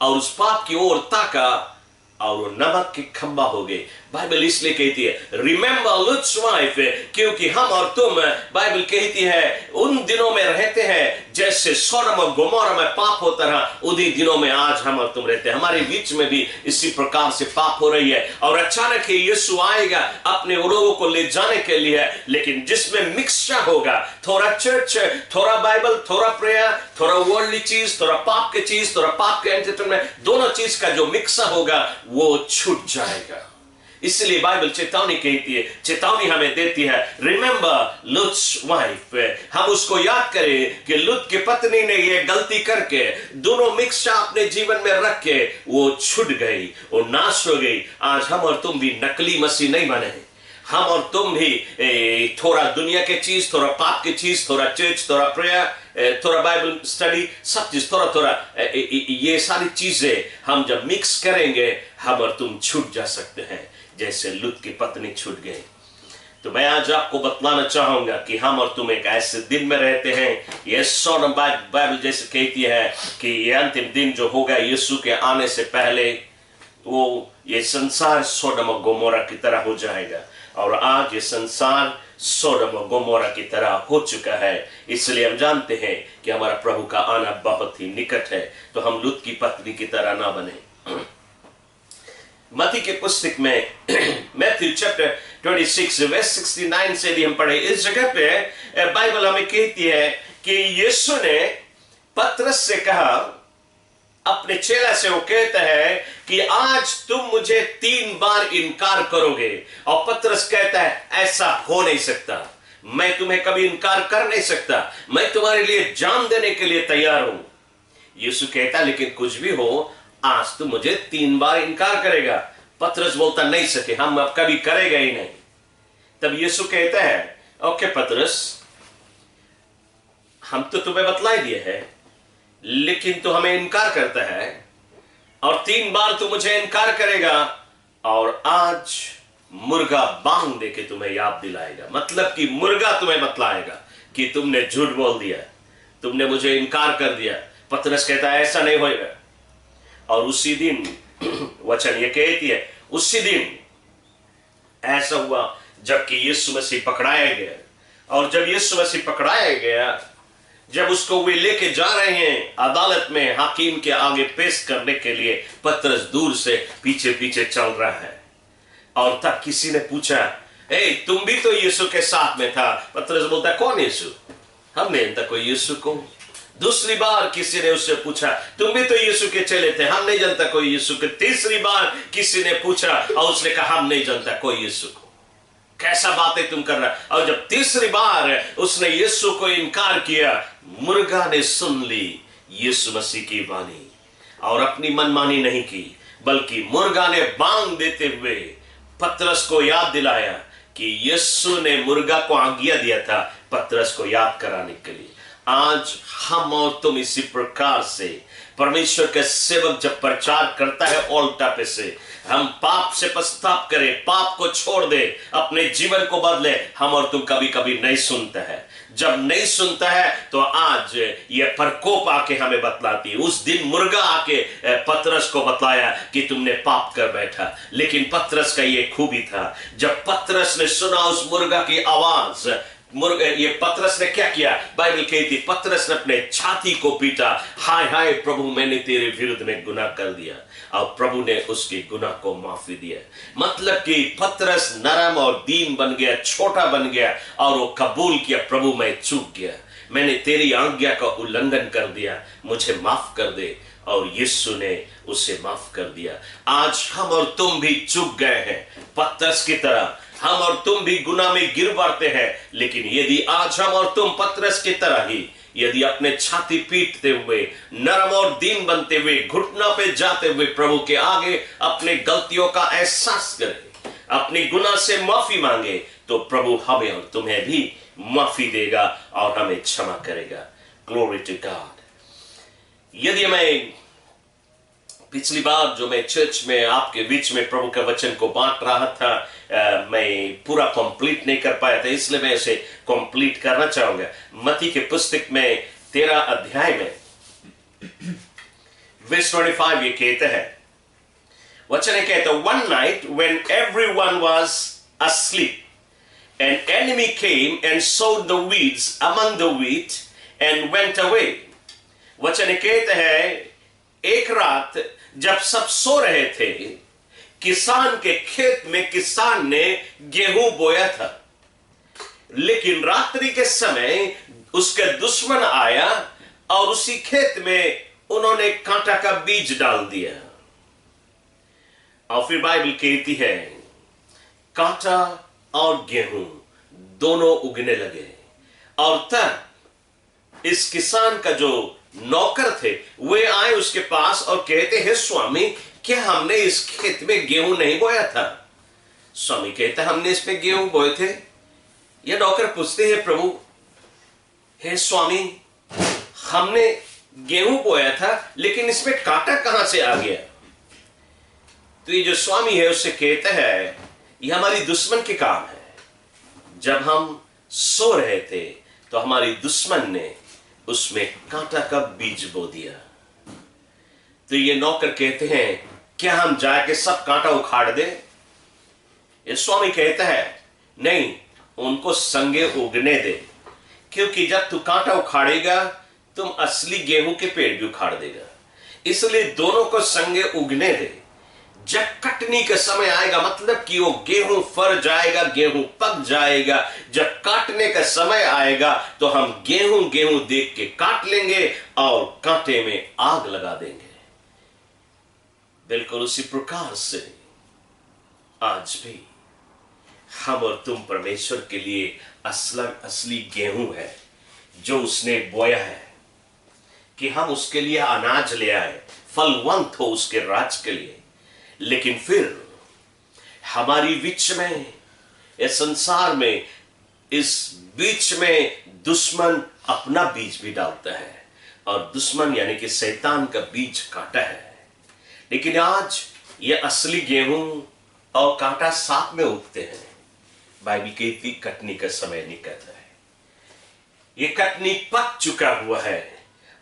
और उस पाप की ओर ताका और वो नमक के खंबा हो गए। बाइबल इसलिए कहती है रिमेंबर लुत्स वाइफ, क्योंकि हम और तुम, बाइबल कहती है, उन दिनों में रहते हैं जैसे सोडम और गोमोरा में पाप होता रहा, उन्हीं दिनों में आज हम और तुम रहते हैं। हमारे बीच में भी इसी प्रकार से पाप हो रही है और अचानक ही यीशु आएगा अपने लोगों को ले जाने के लिए, लेकिन जिसमें मिक्सचर होगा, थोड़ा चर्च, थोड़ा बाइबल, थोड़ा प्रेयर, थोड़ा वर्ल्डली चीज, थोड़ा पाप की चीज, थोड़ा पाप के एंटरटेनमेंट, दोनों चीज का जो मिक्सर होगा वो छूट जाएगा। इसलिए बाइबल चेतावनी कहती है, चेतावनी हमें देती है, रिमेंबर लुत्स वाइफ। हम उसको याद करें कि लुत की पत्नी ने ये गलती करके दोनों मिक्सचर अपने जीवन में रख के वो छूट गई, वो नाश हो गई। आज हम और तुम भी नकली मसीह नहीं बने। हम और तुम भी थोड़ा दुनिया के चीज, थोड़ा पाप की चीज, थोड़ा चर्च, थोड़ा प्रेयर, थोड़ा बाइबल स्टडी, सब चीज थोड़ा थोड़ा, ये सारी चीजें हम जब मिक्स करेंगे हम और तुम छूट जा सकते हैं जैसे लुत की पत्नी छूट गई। तो मैं आज आपको बतलाना चाहूंगा कि हम और तुम एक ऐसे दिन में रहते हैं, ये सोडम, बाइबल जैसे कहती है कि ये अंतिम दिन जो होगा यीशु के आने से पहले, वो ये संसार सोडम और गोमोरा की तरह हो जाएगा। और आज ये संसार सोडम और गोमोरा की तरह हो चुका है। इसलिए हम जानते हैं कि हमारा प्रभु का आना बहुत ही निकट है, तो हम लुत की पत्नी की तरह ना बने। मत्ती के पुस्तक में मैथ्यू चैप्टर 26 वर्स 69 से भी हम पढ़े। इस जगह पे बाइबल हमें कहती है कि यीशु ने पतरस से कहा, अपने चेला से वो कहता है कि आज तुम मुझे 3 बार इनकार करोगे। और पतरस कहता है ऐसा हो नहीं सकता, मैं तुम्हें कभी इनकार कर नहीं सकता, मैं तुम्हारे लिए जान देने के लिए तैयार हूं। यीशु कहता लेकिन कुछ भी हो, आज तुम मुझे 3 बार इनकार करेगा। पतरस बोलता नहीं सके, हम अब कभी करेगा ही नहीं। तब यीशु कहता है ओके पतरस, हम तो तुम्हें बतला ही दिए है, लेकिन तू हमें इनकार करता है और 3 बार तू मुझे इनकार करेगा, और आज मुर्गा बांग दे के तुम्हें याद दिलाएगा। मतलब कि मुर्गा तुम्हें बतलाएगा कि तुमने झूठ बोल दिया, तुमने मुझे इनकार कर दिया। पतरस कहता है ऐसा नहीं होएगा। और उसी दिन वचन ये कहती है, उसी दिन ऐसा हुआ जबकि यीशु मसीह पकड़ाया गया। और जब यीशु मसीह पकड़ाया गया, जब उसको वे लेके जा रहे हैं अदालत में हाकिम के आगे पेश करने के लिए, पतरस दूर से पीछे पीछे चल रहा है। और तब किसी ने पूछा, ए तुम भी तो यीशु के साथ में था। पतरस बोलता कौन यीशु? हमने जानता कोई यीशु को। दूसरी बार किसी ने उससे पूछा, तुम भी तो यीशु के चेले थे, हम नहीं जानता कोई यीशु को। तीसरी बार किसी ने पूछा और उसने कहा हम नहीं जानता कोई यीशु को। कैसा बातें तुम कर रहा? और जब तीसरी बार उसने यीशु को इनकार किया, मुर्गा ने सुन ली यीशु मसीह की वाणी और अपनी मनमानी नहीं की, बल्कि मुर्गा ने बांग देते हुए पतरस को याद दिलाया कि यीशु ने मुर्गा को आज्ञा दिया था पतरस को याद कराने के लिए। आज हम और तुम इसी प्रकार से परमेश्वर के सेवक जब प्रचार करता है ओल्टा पे से, हम पाप से पश्चाताप करें, पाप को छोड़ दे, अपने जीवन को बदले, हम और तुम कभी कभी नहीं सुनता है। जब नहीं सुनता है तो आज ये प्रकोप आके हमें बतलाती है। उस दिन मुर्गा आके पतरस को बतलाया कि तुमने पाप कर बैठा, लेकिन पतरस का ये खूबी था, जब पतरस ने सुना उस मुर्गा की आवाज, ये पतरस ने क्या किया? बाइबल कहती पतरस ने अपने छाती को पीटा, हाय हाय प्रभु मैंने तेरे विरुद्ध में गुनाह कर दिया, और प्रभु ने उसके गुनाह को माफी दिया। मतलब कि पतरस नरम और दीन बन गया, छोटा बन गया, और वो कबूल किया, प्रभु मैं चूक गया, मैंने तेरी आज्ञा का उल्लंघन कर दिया, मुझे माफ कर दे। और यीशु ने उसे माफ कर दिया। आज हम और तुम भी चूक गए हैं पतरस की तरह, हम और तुम भी गुनाह में गिर पड़ते हैं, लेकिन यदि आज हम और तुम पतरस की तरह ही यदि अपने छाती पीटते हुए, नरम और दीन बनते हुए, घुटना पे जाते हुए प्रभु के आगे अपने गलतियों का एहसास करें, अपनी गुनाह से माफी मांगे, तो प्रभु हमें और तुम्हें भी माफी देगा और हमें क्षमा करेगा। Glory to God. यदि मैं पिछली बार जो मैं चर्च में आपके बीच में प्रभु के वचन को बांट रहा था, मैं पूरा कंप्लीट नहीं कर पाया था, इसलिए मैं इसे कंप्लीट करना चाहूंगा। मत्ती के पुस्तक में 13 अध्याय में verse 25 ये कहते हैं, वचन ये कहते हैं, one night when everyone was asleep, an enemy came and sowed the weeds among the wheat and went away. वचन ये कहते हैं, एक रात जब सब सो रहे थे, किसान के खेत में किसान ने गेहूं बोया था, लेकिन रात्रि के समय उसके दुश्मन आया और उसी खेत में उन्होंने कांटा का बीज डाल दिया। और फिर बाइबल कहती है, कांटा और गेहूं दोनों उगने लगे। और तब इस किसान का जो नौकर थे वे आए उसके पास और कहते हैं, स्वामी क्या हमने इस खेत में गेहूं नहीं बोया था? स्वामी कहता, हमने इसमें गेहूं बोए थे। ये नौकर पूछते हैं, प्रभु हे स्वामी, हमने गेहूं बोया था लेकिन इसमें कांटा कहां से आ गया? तो ये जो स्वामी है उससे कहता है, ये हमारी दुश्मन के काम है। जब हम सो रहे थे तो हमारी दुश्मन ने उसमें कांटा का बीज बो दिया। तो ये नौकर कहते हैं, क्या हम जाके सब कांटा उखाड़ दें? ये स्वामी कहता है, नहीं, उनको संगे उगने दे, क्योंकि जब तू कांटा उखाड़ेगा तुम असली गेहूं के पेड़ भी उखाड़ देगा। इसलिए दोनों को संगे उगने दे। जब कटनी का समय आएगा, मतलब कि वो गेहूं फर जाएगा, गेहूं पक जाएगा, जब काटने का समय आएगा तो हम गेहूं गेहूं देख के काट लेंगे और कांटे में आग लगा देंगे। बिल्कुल उसी प्रकार से आज भी हम और तुम परमेश्वर के लिए असली गेहूं है जो उसने बोया है, कि हम उसके लिए अनाज ले आए, फलवंत हो उसके राज के लिए। लेकिन फिर हमारी बीच में, इस संसार में, इस बीच में दुश्मन अपना बीज भी डालता है, और दुश्मन यानी कि शैतान का बीज काटा है। लेकिन आज ये असली गेहूं और कांटा साथ में उगते हैं। बाइबल कहती कटनी का समय निकल रहा है, ये कटनी पक चुका हुआ है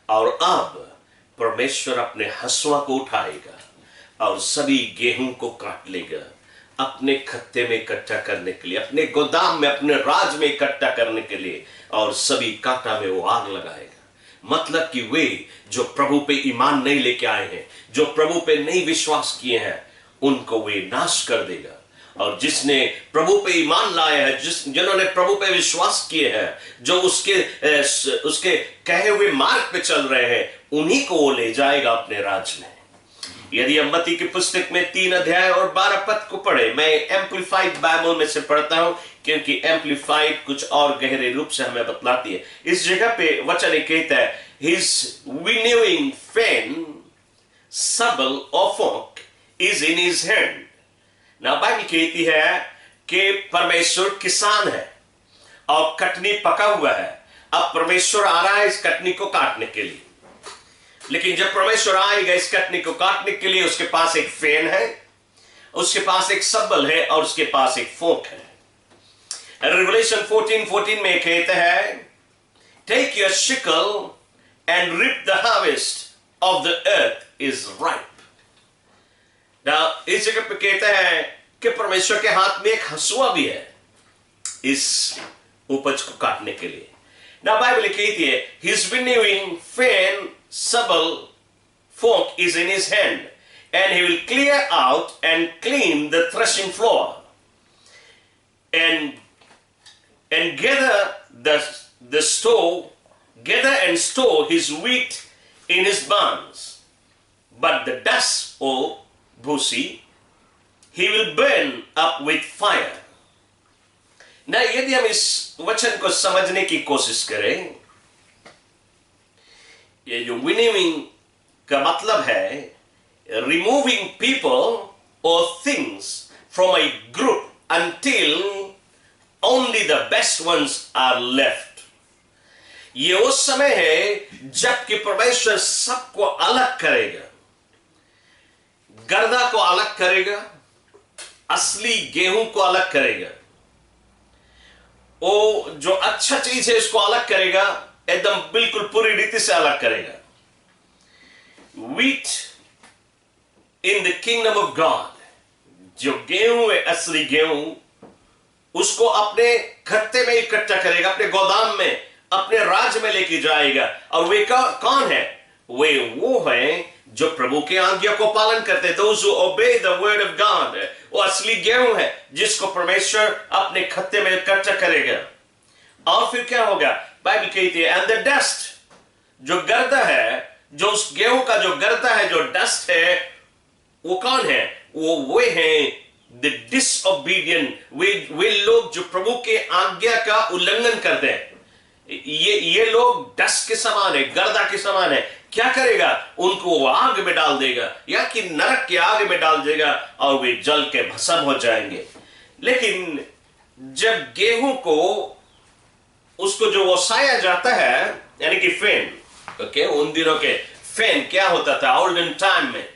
और अब परमेश्वर अपने हंसुआ को उठाएगा और सभी गेहूं को काट लेगा, अपने खत्ते में इकट्ठा करने के लिए, अपने गोदाम में, अपने राज में इकट्ठा करने के लिए, और सभी कांटा में वो आग लगाएगा। मतलब कि वे जो प्रभु पे ईमान नहीं लेके आए हैं, जो प्रभु पे नहीं विश्वास किए हैं, उनको वे नाश कर देगा। और जिसने प्रभु पे ईमान लाया है, जिन्होंने प्रभु पे विश्वास किए हैं, जो उसके कहे हुए मार्ग पे चल रहे हैं, उन्हीं को वो ले जाएगा अपने राज में। यदि हम मत्ती की पुस्तक में 3 अध्याय और 12 पद को पढ़े, मैं एम्पलीफाइड बाइबल में से पढ़ता हूं क्योंकि एम्पलीफाइड कुछ और गहरे रूप से हमें बतलाती है। इस जगह पे वचन कहता है, His winnowing fan, stubble or fork is in his hand. ना बाइबल कहती है कि परमेश्वर किसान है और कटनी पका हुआ है। अब परमेश्वर आ रहा है इस कटनी को काटने के लिए। लेकिन जब परमेश्वर आएगा इस कटनी को काटने के लिए, उसके पास एक फैन है, उसके पास एक सब्बल है और उसके पास एक फोक है। Revelation 14:14 में कहते हैं, Take your sickle and reap the harvest of the earth is ripe. Now, इस जगह पे कहता है कि परमेश्वर के हाथ में एक हंसुआ भी है इस उपज को काटने के लिए। Now, बाइबल कहती है, His winnowing fan, stubble, fork is in his hand, and he will clear out and clean the threshing floor, and gather and store his wheat in his barns, but the dust or bhusi he will burn up with fire. ना यदि हम इस वचन को समझने की कोशिश करें, ये जो winnowing का मतलब है removing people or things from a group until only the best ones are left. ये उस समय है जबकि परमेश्वर सबको अलग करेगा, गर्दा को अलग करेगा, असली गेहूं को अलग करेगा, वो जो अच्छा चीज है उसको अलग करेगा, एकदम बिल्कुल पूरी रीति से अलग करेगा। wheat in the kingdom of God, जो गेहूं है, असली गेहूं, उसको अपने खत्ते में इकट्ठा करेगा, अपने गोदाम में, अपने राज्य में लेके जाएगा। और वे कौन है? वे वो हैं जो प्रभु के आज्ञा को पालन करते हैं। Those who obey the word of God, वो असली गेहूं है जिसको परमेश्वर अपने खत्ते में इकट्ठा करेगा। और फिर क्या होगा? बाइबल कहती है एंड द डस्ट, जो गर्दा है, जो उस गेहूं का जो गर्दा है, जो डस्ट है, वो कौन है? वो हैं द डिसओबीडियंट, वे लोग जो प्रभु के आज्ञा का उल्लंघन करते हैं। ये लोग डस्ट के समान है, गर्दा के समान है। क्या करेगा? उनको वो आग में डाल देगा, या कि नरक के आग में डाल देगा, और वे जल के भस्म हो जाएंगे। लेकिन जब गेहूं को उसको जो ओसाया जाता है, यानी कि फेन, ओके, उन दिनों के फेन क्या होता था ओल्डन टाइम में,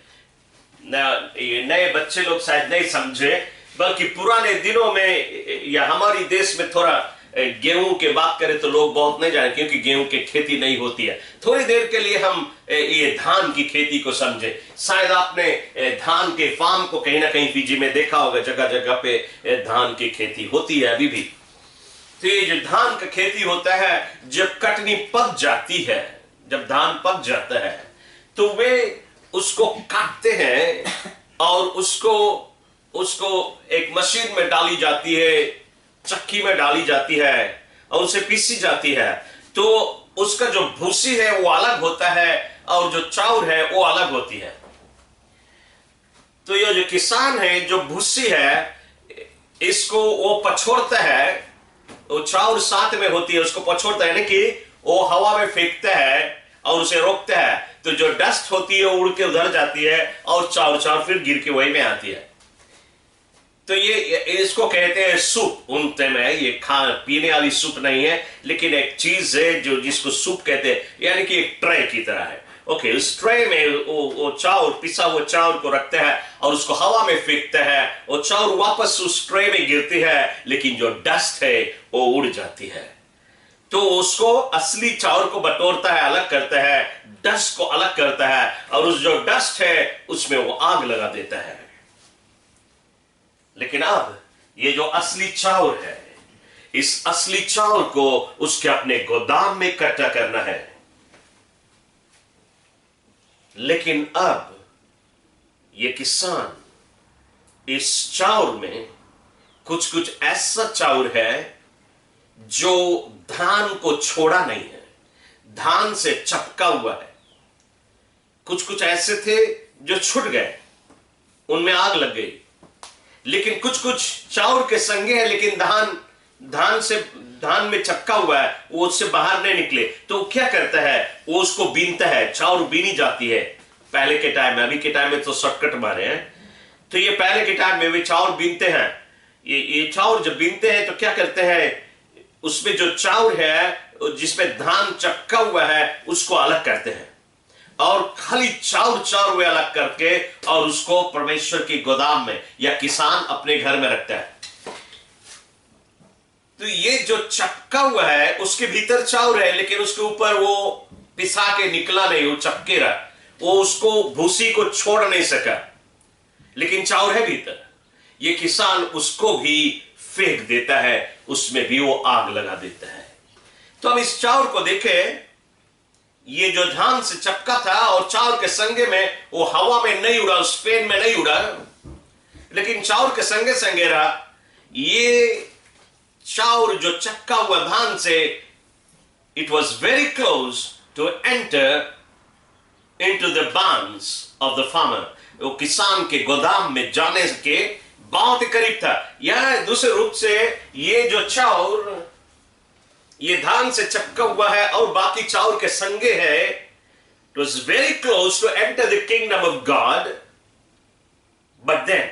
नए बच्चे लोग शायद नहीं समझे, बल्कि पुराने दिनों में या हमारी देश में थोड़ा गेहूं के बात करें तो लोग बहुत नहीं जाने, क्योंकि गेहूं की खेती नहीं होती है। थोड़ी देर के लिए हम ये धान की खेती को समझे। शायद आपने धान के फार्म को कहीं ना कहीं फीजी में देखा होगा, जगह जगह पे धान की खेती होती है अभी भी। तो ये जो धान का खेती होता है, जब कटनी पक जाती है, जब धान पक जाता है, तो वे उसको काटते हैं और उसको एक मशीन में डाली जाती है, चक्की में डाली जाती है और उसे पीसी जाती है। तो उसका जो भूसी है वो अलग होता है और जो चाउर है वो अलग होती है। तो ये जो किसान है, जो भूसी है, इसको वो पछोड़ता है, वो चाउर साथ में होती है, उसको पछोड़ता है, यानी कि वो हवा में फेंकता है और उसे रोकता है। तो जो डस्ट होती है उड़ के उधर जाती है और चाउर फिर गिर के वही में आती है। तो ये इसको कहते हैं सूप। उन में ये पीने वाली सूप नहीं है, लेकिन एक चीज है जो जिसको सूप कहते हैं, यानी कि एक ट्रे की तरह है। ओके, उस ट्रे में वो चाउर, पिसा हुआ चाउर को रखता है और उसको हवा में फेंकता है, वो चाउर वापस उस ट्रे में गिरती है, लेकिन जो डस्ट है वो उड़ जाती है। तो उसको असली चाउर को बटोरता है, अलग करता है, डस्ट को अलग करता है, और उस जो डस्ट है उसमें वो आग लगा देता है। लेकिन अब ये जो असली चाउर है, इस असली चाउर को उसके अपने गोदाम में इकट्ठा करना है। लेकिन अब ये किसान इस चाउर में कुछ ऐसा चाउर है जो धान को छोड़ा नहीं है, धान से चपका हुआ है। कुछ ऐसे थे जो छूट गए, उनमें आग लग गई। लेकिन कुछ चाउर के संगे है, लेकिन धान में चपका हुआ है, वो उससे बाहर नहीं निकले। तो क्या करता है? वो उसको बीनता है। चाउर बीनी जाती है पहले के टाइम में, अभी के टाइम में तो शॉर्टकट मारे हैं। तो ये पहले के टाइम में वे चाउर बीनते हैं। ये चाउर जब बीनते हैं तो क्या करते हैं? उसमें जो चाउर है जिसमें धान चपका हुआ है उसको अलग करते हैं, और खाली चाउर वे अलग करके और उसको परमेश्वर के गोदाम में या किसान अपने घर में रखता है। तो ये जो चपका हुआ है उसके भीतर चाउर है, लेकिन उसके ऊपर वो पिसा के निकला नहीं, वो चपके रहा, वो उसको भूसी को छोड़ नहीं सका, लेकिन चाउर है भीतर। ये किसान उसको भी फेंक देता है, उसमें भी वो आग लगा देता है। तो हम इस चाउर को देखें, ये जो धान से चपका था और चाउर के संगे में वो हवा में नहीं उड़ा, उस पेन में नहीं उड़ा, लेकिन चाउर के संगे संगे रहा। ये चाउर जो चपका हुआ धान से, it was very close to enter into the barns of the farmer. वो किसान के गोदाम में जाने के बहुत ही करीब था। या दूसरे रूप से ये जो चाउर ये धान से चपका हुआ है और बाकी चाउर के संगे है, it was very close to enter the kingdom of God. But then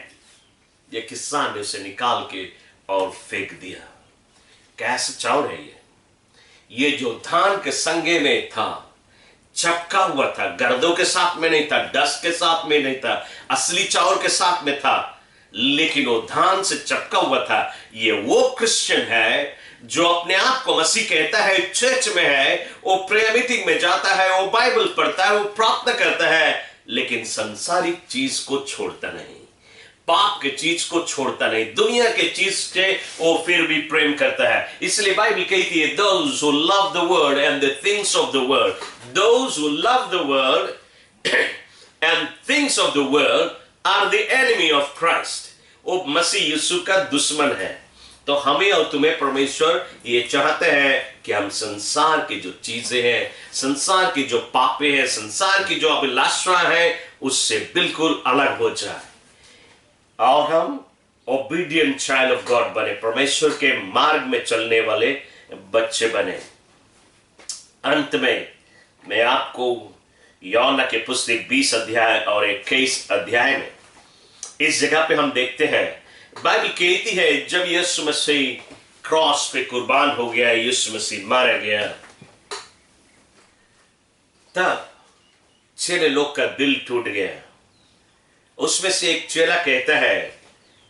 ये किसान ने उसे निकाल के और फेंक दिया। कैसा चाउर है ये जो धान के संगे में था, चपका हुआ था, गर्दों के साथ में नहीं था, डस्ट के साथ में नहीं था, असली चाउर के साथ में था, लेकिन वो धान से चपका हुआ था। ये वो क्रिश्चियन है जो अपने आप को मसीह कहता है, चर्च में है, वो प्रेयर मीटिंग में जाता है, वो बाइबल पढ़ता है, वो प्रार्थना करता है, लेकिन संसारिक चीज को छोड़ता नहीं, पाप के चीज को छोड़ता नहीं, दुनिया के चीज से वो फिर भी प्रेम करता है। इसलिए बाइबल कहती है, those who love the world and the things of the world, those who love the world and things of the world are the enemy of Christ। वो मसीह यीशु का दुश्मन है। तो हमें और तुम्हें परमेश्वर ये चाहते हैं कि हम संसार की जो चीजें हैं, संसार की जो पापे हैं, संसार की जो अभिलाषा है, उससे बिल्कुल अलग हो जाए और हम ओबीडियंट चाइल्ड ऑफ गॉड बने, परमेश्वर के मार्ग में चलने वाले बच्चे बने। अंत में मैं आपको यूहन्ना के पुस्तक 20 अध्याय और 21 अध्याय में इस जगह पे हम देखते हैं, बाइबल कहती है जब यीशु मसीह क्रॉस पे कुर्बान हो गया, यीशु मसीह मारा गया, तब चेले लोग का दिल टूट गया। उसमें से एक चेला कहता है,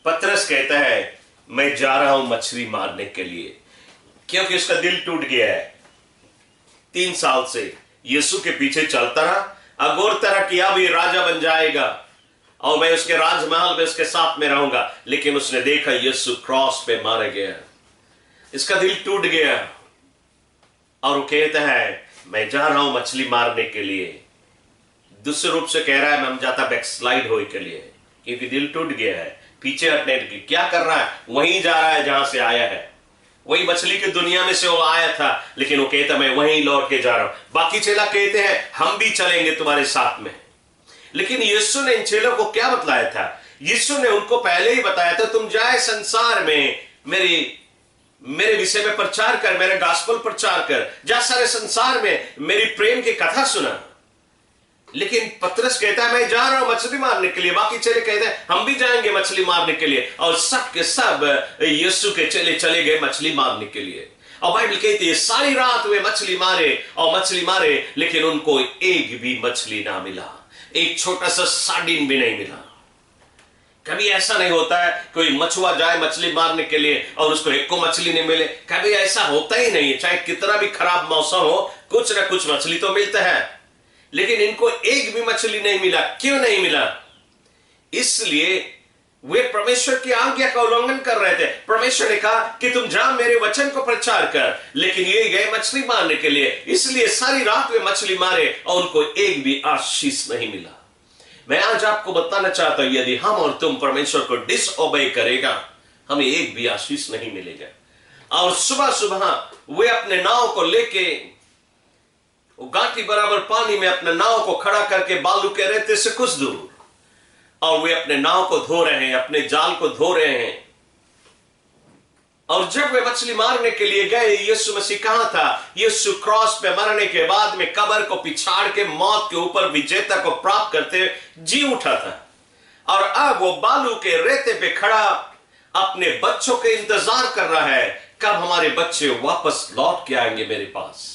पतरस कहता है, मैं जा रहा हूं मछली मारने के लिए, क्योंकि उसका दिल टूट गया है। 3 साल से यीशु के पीछे चलता रहा, अगोरता रहा कि अब ये राजा बन जाएगा और मैं उसके राजमहल में उसके साथ में रहूंगा, लेकिन उसने देखा यीशु क्रॉस पे मारा गया, इसका दिल टूट गया और वो कहता है मैं जा रहा हूं मछली मारने के लिए। दूसरे रूप से कह रहा है मैं जाता बैकस्लाइड होने के लिए, क्योंकि दिल टूट गया है, पीछे हटने की। क्या कर रहा है? वहीं जा रहा है जहां से आया है, वही मछली की दुनिया में से वो आया था, लेकिन वो कहता मैं वहीं लौट के जा रहा हूं। बाकी चेला कहते हैं हम भी चलेंगे तुम्हारे साथ में, लेकिन यीशु ने इन चेलों को क्या बतलाया था? यीशु ने उनको पहले ही बताया था तुम जाए संसार में मेरे विषय में प्रचार कर, मेरे गॉस्पेल प्रचार कर, जा सारे संसार में मेरी प्रेम की कथा सुना। लेकिन पतरस कहता है मैं जा रहा हूं मछली मारने के लिए, बाकी चेले कहते हैं हम भी जाएंगे मछली मारने के लिए, और सब के सब यीशु के चेले चले गए मछली मारने के लिए। और बाइबल कहती है सारी रात वे मछली मारे, लेकिन उनको एक भी मछली ना मिला, एक छोटा सा सार्डिन भी नहीं मिला। कभी ऐसा नहीं होता है कोई मछुआ जाए मछली मारने के लिए और उसको एक को मछली नहीं मिले, कभी ऐसा होता ही नहीं है। चाहे कितना भी खराब मौसम हो, कुछ ना कुछ मछली तो मिलता है, लेकिन इनको एक भी मछली नहीं मिला। क्यों नहीं मिला? इसलिए वे परमेश्वर की आज्ञा का उल्लंघन कर रहे थे। परमेश्वर ने कहा कि तुम जा मेरे वचन को प्रचार कर, लेकिन ये गए मछली मारने के लिए, इसलिए सारी रात वे मछली मारे और उनको एक भी आशीष नहीं मिला। मैं आज आपको बताना चाहता हूं यदि हम और तुम परमेश्वर को डिसओबे करेगा, हमें एक भी आशीष नहीं मिलेगा। और सुबह सुबह वे अपने नाव को लेके गांठी बराबर पानी में अपने नाव को खड़ा करके बालू के रेते से कुछ दूर, और वे अपने नाव को धो रहे हैं, अपने जाल को धो रहे हैं। और जब वे मछली मारने के लिए गए, यीशु मसीह कहां था? यीशु क्रॉस पे मरने के बाद में कब्र को पिछाड़ के मौत के ऊपर विजेता को प्राप्त करते जी उठा था, और अब वो बालू के रेते पे खड़ा अपने बच्चों के इंतजार कर रहा है, कब हमारे बच्चे वापस लौट के आएंगे मेरे पास।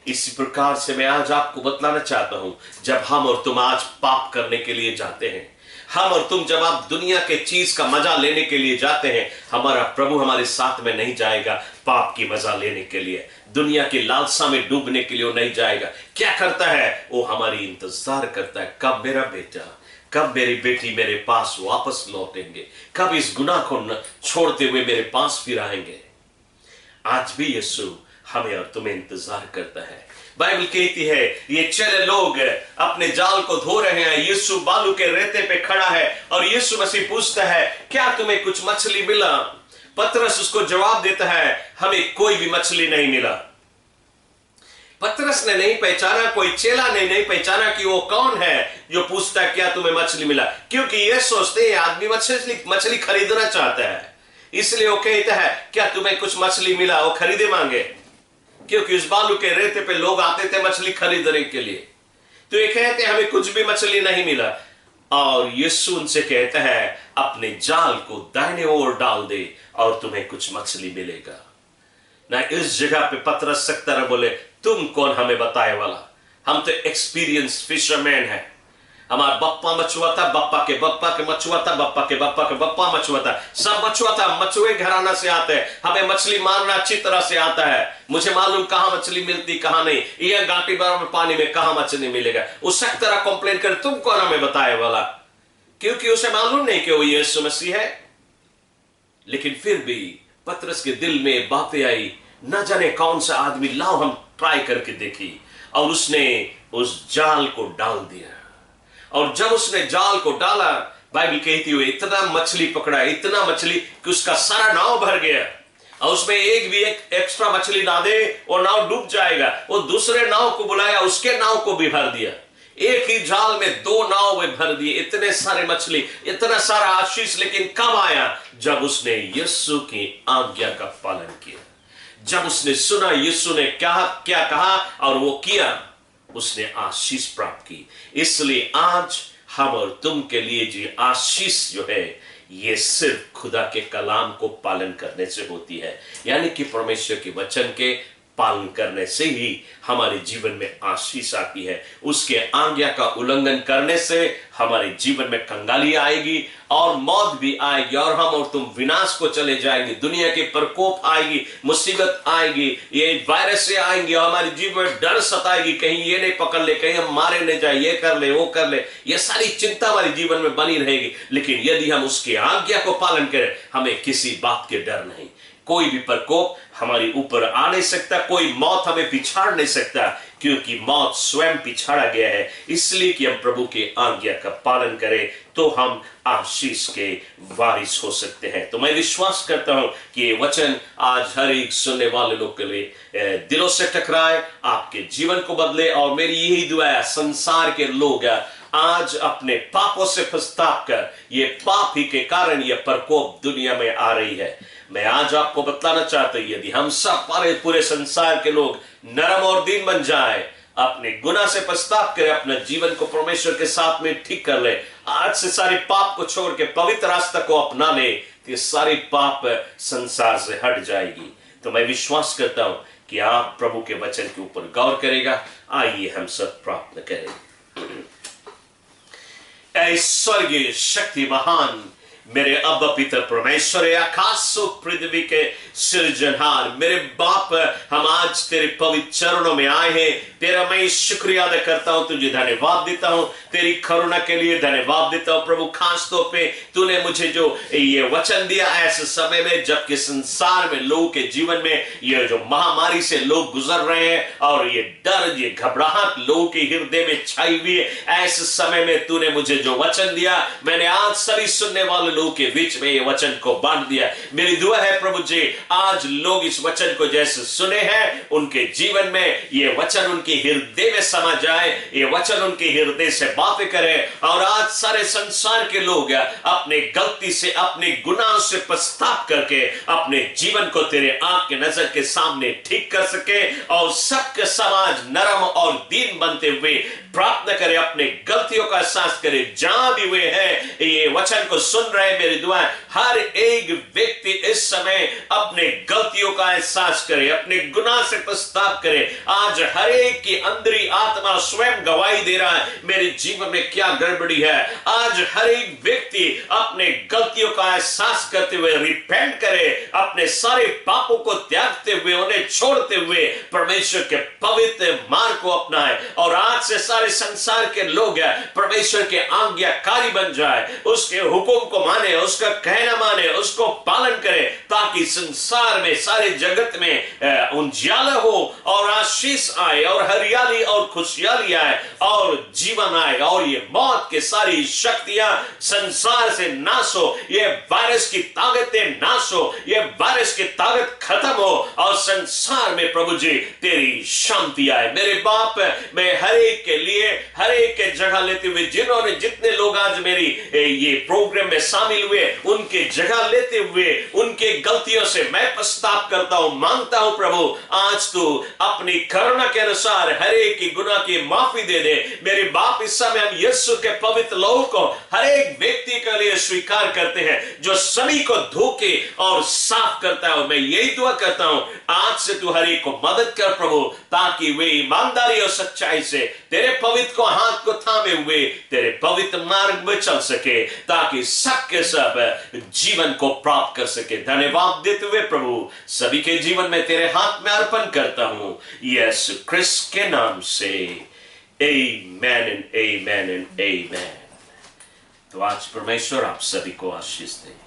इसी प्रकार से मैं आज आपको बतलाना चाहता हूं, जब हम और तुम आज पाप करने के लिए जाते हैं, हम और तुम जब आप दुनिया के चीज का मजा लेने के लिए जाते हैं, हमारा प्रभु हमारे साथ में नहीं जाएगा पाप की मजा लेने के लिए, दुनिया की लालसा में डूबने के लिए वो नहीं जाएगा। क्या करता है? वो हमारी इंतजार करता है, कब मेरा बेटा, कब मेरी बेटी मेरे पास वापस लौटेंगे, कब इस गुनाह को छोड़ते हुए मेरे पास फिर आएंगे। आज भी यीशु हमें और तुम्हें इंतजार करता है। बाइबल कहती है ये चेले लोग अपने जाल को धो रहे हैं, यीशु बालू के रेते पे खड़ा है, और यीशु मसीह पूछता है क्या तुम्हें कुछ मछली मिला? पतरस उसको जवाब देता है हमें कोई भी मछली नहीं मिला। पतरस ने नहीं पहचाना, कोई चेला ने नहीं पहचाना कि वो कौन है जो पूछता है क्या तुम्हें मछली मिला, क्योंकि ये सोचते हैं आदमी मछली खरीदना चाहता है, इसलिए वो कहता है क्या तुम्हें कुछ मछली मिला, वो खरीदे मांगे, क्योंकि उस बालू के रेते पे लोग आते थे मछली खरीदने के लिए। तो ये कहते हैं हमें कुछ भी मछली नहीं मिला, और यीशु उनसे कहता है अपने जाल को दाहिने ओर डाल दे और तुम्हें कुछ मछली मिलेगा। ना इस जगह पे पतरस सकता ना बोले तुम कौन हमें बताए वाला, हम तो एक्सपीरियंस फिशरमैन है, हमारा बप्पा मछुआता, बप्पा के मछुआता, बप्पा के बप्पा मछुआता, सब मछुआता मछुए घराना से आते हैं। हमें मछली मारना अच्छी तरह से आता है। मुझे मालूम कहां मछली मिलती कहां नहीं, ये घाटी बराबर पानी में कहां मछली मिलेगा। उस तरह कंप्लेन कर, तुम कौन हमें बताए वाला, क्योंकि उसे मालूम नहीं कि वो यीशु मसीह है। लेकिन फिर भी पतरस के दिल में बातें आई, न जाने कौन सा आदमी, लाओ हम ट्राई करके देखी। और उसने उस जाल को डाल दिया। और जब उसने जाल को डाला, बाइबल कहती हुई इतना मछली पकड़ा, इतना मछली कि उसका सारा नाव भर गया। और उसमें एक भी एक एक्स्ट्रा मछली ना दे और नाव डूब जाएगा। वो दूसरे नाव को बुलाया, उसके नाव को भी भर दिया। एक ही जाल में 2 नाव में भर दिए, इतने सारे मछली, इतना सारा आशीष। लेकिन कब आया? जब उसने यीशु की आज्ञा का पालन किया, जब उसने सुना यीशु ने क्या क्या कहा और वो किया, उसने आशीष प्राप्त की। इसलिए आज हम और तुम के लिए जी आशीष जो है, ये सिर्फ खुदा के कलाम को पालन करने से होती है। यानी कि परमेश्वर के वचन के पालन करने से ही हमारे जीवन में आशीष आती है। उसके आज्ञा का उल्लंघन करने से हमारे जीवन में कंगाली आएगी और मौत भी आएगी, और हम और तुम विनाश को चले जाएंगे। दुनिया के प्रकोप आएगी, मुसीबत आएगी, ये वायरस से आएंगे और हमारे जीवन में डर सताएगी, कहीं ये नहीं पकड़ ले, कहीं हम मारे नहीं जाए, ये कर ले वो कर ले, ये सारी चिंता हमारे जीवन में बनी रहेगी। लेकिन यदि हम उसकी आज्ञा को पालन करें, हमें किसी बात के डर नहीं, कोई भी प्रकोप हमारे ऊपर आ नहीं सकता, कोई मौत हमें पिछाड़ नहीं सकता, क्योंकि मौत स्वयं पिछाड़ा गया है। इसलिए कि हम प्रभु के आज्ञा का पालन करें तो हम आशीष के वारिस हो सकते हैं। तो मैं विश्वास करता हूं कि ये वचन आज हर एक सुनने वाले लोग के लिए दिलों से टकराए, आपके जीवन को बदले। और मेरी यही दुआ है, संसार के लोग आज अपने पापों से पछताव कर, ये पाप ही के कारण ये प्रकोप दुनिया में आ रही है। मैं आज आपको बताना चाहता हूं, यदि हम सब पूरे संसार के लोग नरम और दीन बन जाए, अपने गुनाह से पछताव करें, अपने जीवन को परमेश्वर के साथ में ठीक कर ले, आज से सारे पाप को छोड़ के पवित्र रास्ता को अपना ले, तो ये सारी पाप संसार से हट जाएगी। तो मैं विश्वास करता हूं कि आप प्रभु के वचन के ऊपर गौर करेगा। आइए हम सब प्रार्थना करें। ऐ स्वर्गीय शक्ति महान मेरे अब्बा पिता परमेश्वर, आकाश पृथ्वी के सृजनहार मेरे बाप, हम आज तेरे पवित्र चरणों में आए हैं। तेरा मैं शुक्रिया अदा करता हूं, तुझे धन्यवाद देता हूं, तेरी करुणा के लिए धन्यवाद देता हूं। प्रभु खास तौर पे तूने मुझे जो ये वचन दिया ऐसे समय में जबकि संसार में लोगों के जीवन में ये जो महामारी से लोग गुजर रहे हैं और ये डर, ये घबराहट लोगों के हृदय में छाई हुई है, ऐसे समय में तूने मुझे जो वचन दिया, मैंने आज सभी सुनने वाले लोगों के बीच में ये वचन को बांट दिया। मेरी दुआ है प्रभु जी, आज लोग इस वचन को जैसे सुने हैं, उनके जीवन में ये वचन उनके हृदय में समा जाए, ये वचन उनके हृदय से बातें करे, और आज सारे संसार के लोग अपने गलती से, अपने गुनाह से पछताव करके अपने जीवन को तेरे आंख के नजर के सामने ठीक कर सके, और सबके समाज नरम और दीन बनते हुए प्रार्थना करे, अपने गलतियों का एहसास करे। जहां भी वे हैं ये वचन को सुन रहे, मेरी दुआ है हर एक व्यक्ति इस समय अपने गलतियों का एहसास करे, अपने गुनाह से पछताव करे। आज हर एक की अंदरी आत्मा स्वयं गवाही दे रहा है, मेरे जीवन में क्या गड़बड़ी है। आज हर एक व्यक्ति अपने गलतियों का एहसास करते हुए रिपेंट करे, अपने सारे पापों को त्यागते हुए, उन्हें छोड़ते हुए परमेश्वर के पवित्र मार्ग को अपनाए, और आज से सारे संसार के लोग परमेश्वर के आज्ञाकारी बन जाए, उसके हुक्म को माने, उसका कहना माने, उसको पालन करे, ताकि संसार में, सारे जगत में उजियाला हो और आशीष आए और हरियाली और खुशहाली आए और जीवन आए, और ये मौत के सारी शक्तियां संसार से नाश हो, ये वायरस की ताकतें नाश हो, ये वायरस की ताकत खत्म हो, और संसार में प्रभु जी तेरी शांति आए। मेरे बाप, मैं हर एक के लिए, हर एक के जगह लेते हुए, जिन्होंने, जितने लोग आज मेरी ये प्रोग्राम में शामिल हुए, उनके जगह लेते हुए उनके गलतियों से मैं पछताव करता हूं, मांगता हूं प्रभु आज तू अपनी करुणा के अनुसार हर एक की गुनाह की माफी दे दे। मेरे बाप, इस समय हम यीशु के पवित्र लहू को हर एक व्यक्ति के लिए स्वीकार करते हैं, जो सभी को धोके और साफ करता है। मैं यही दुआ करता हूं, आज से तू हर एक को मदद कर प्रभु, ताकि वे ईमानदारी और सच्चाई से तेरे पवित्र को हाथ को थामे हुए तेरे पवित्र मार्ग में चल सके, ताकि सबके सब जीवन को प्राप्त कर सके। धन्यवाद देते हुए प्रभु सभी के जीवन में तेरे हाथ में अर्पण करता हूं, यीशु क्रिस्त के नाम से। आमेन एंड आमेन एंड आमेन। तो आज परमेश्वर आप सभी को आशीष दे।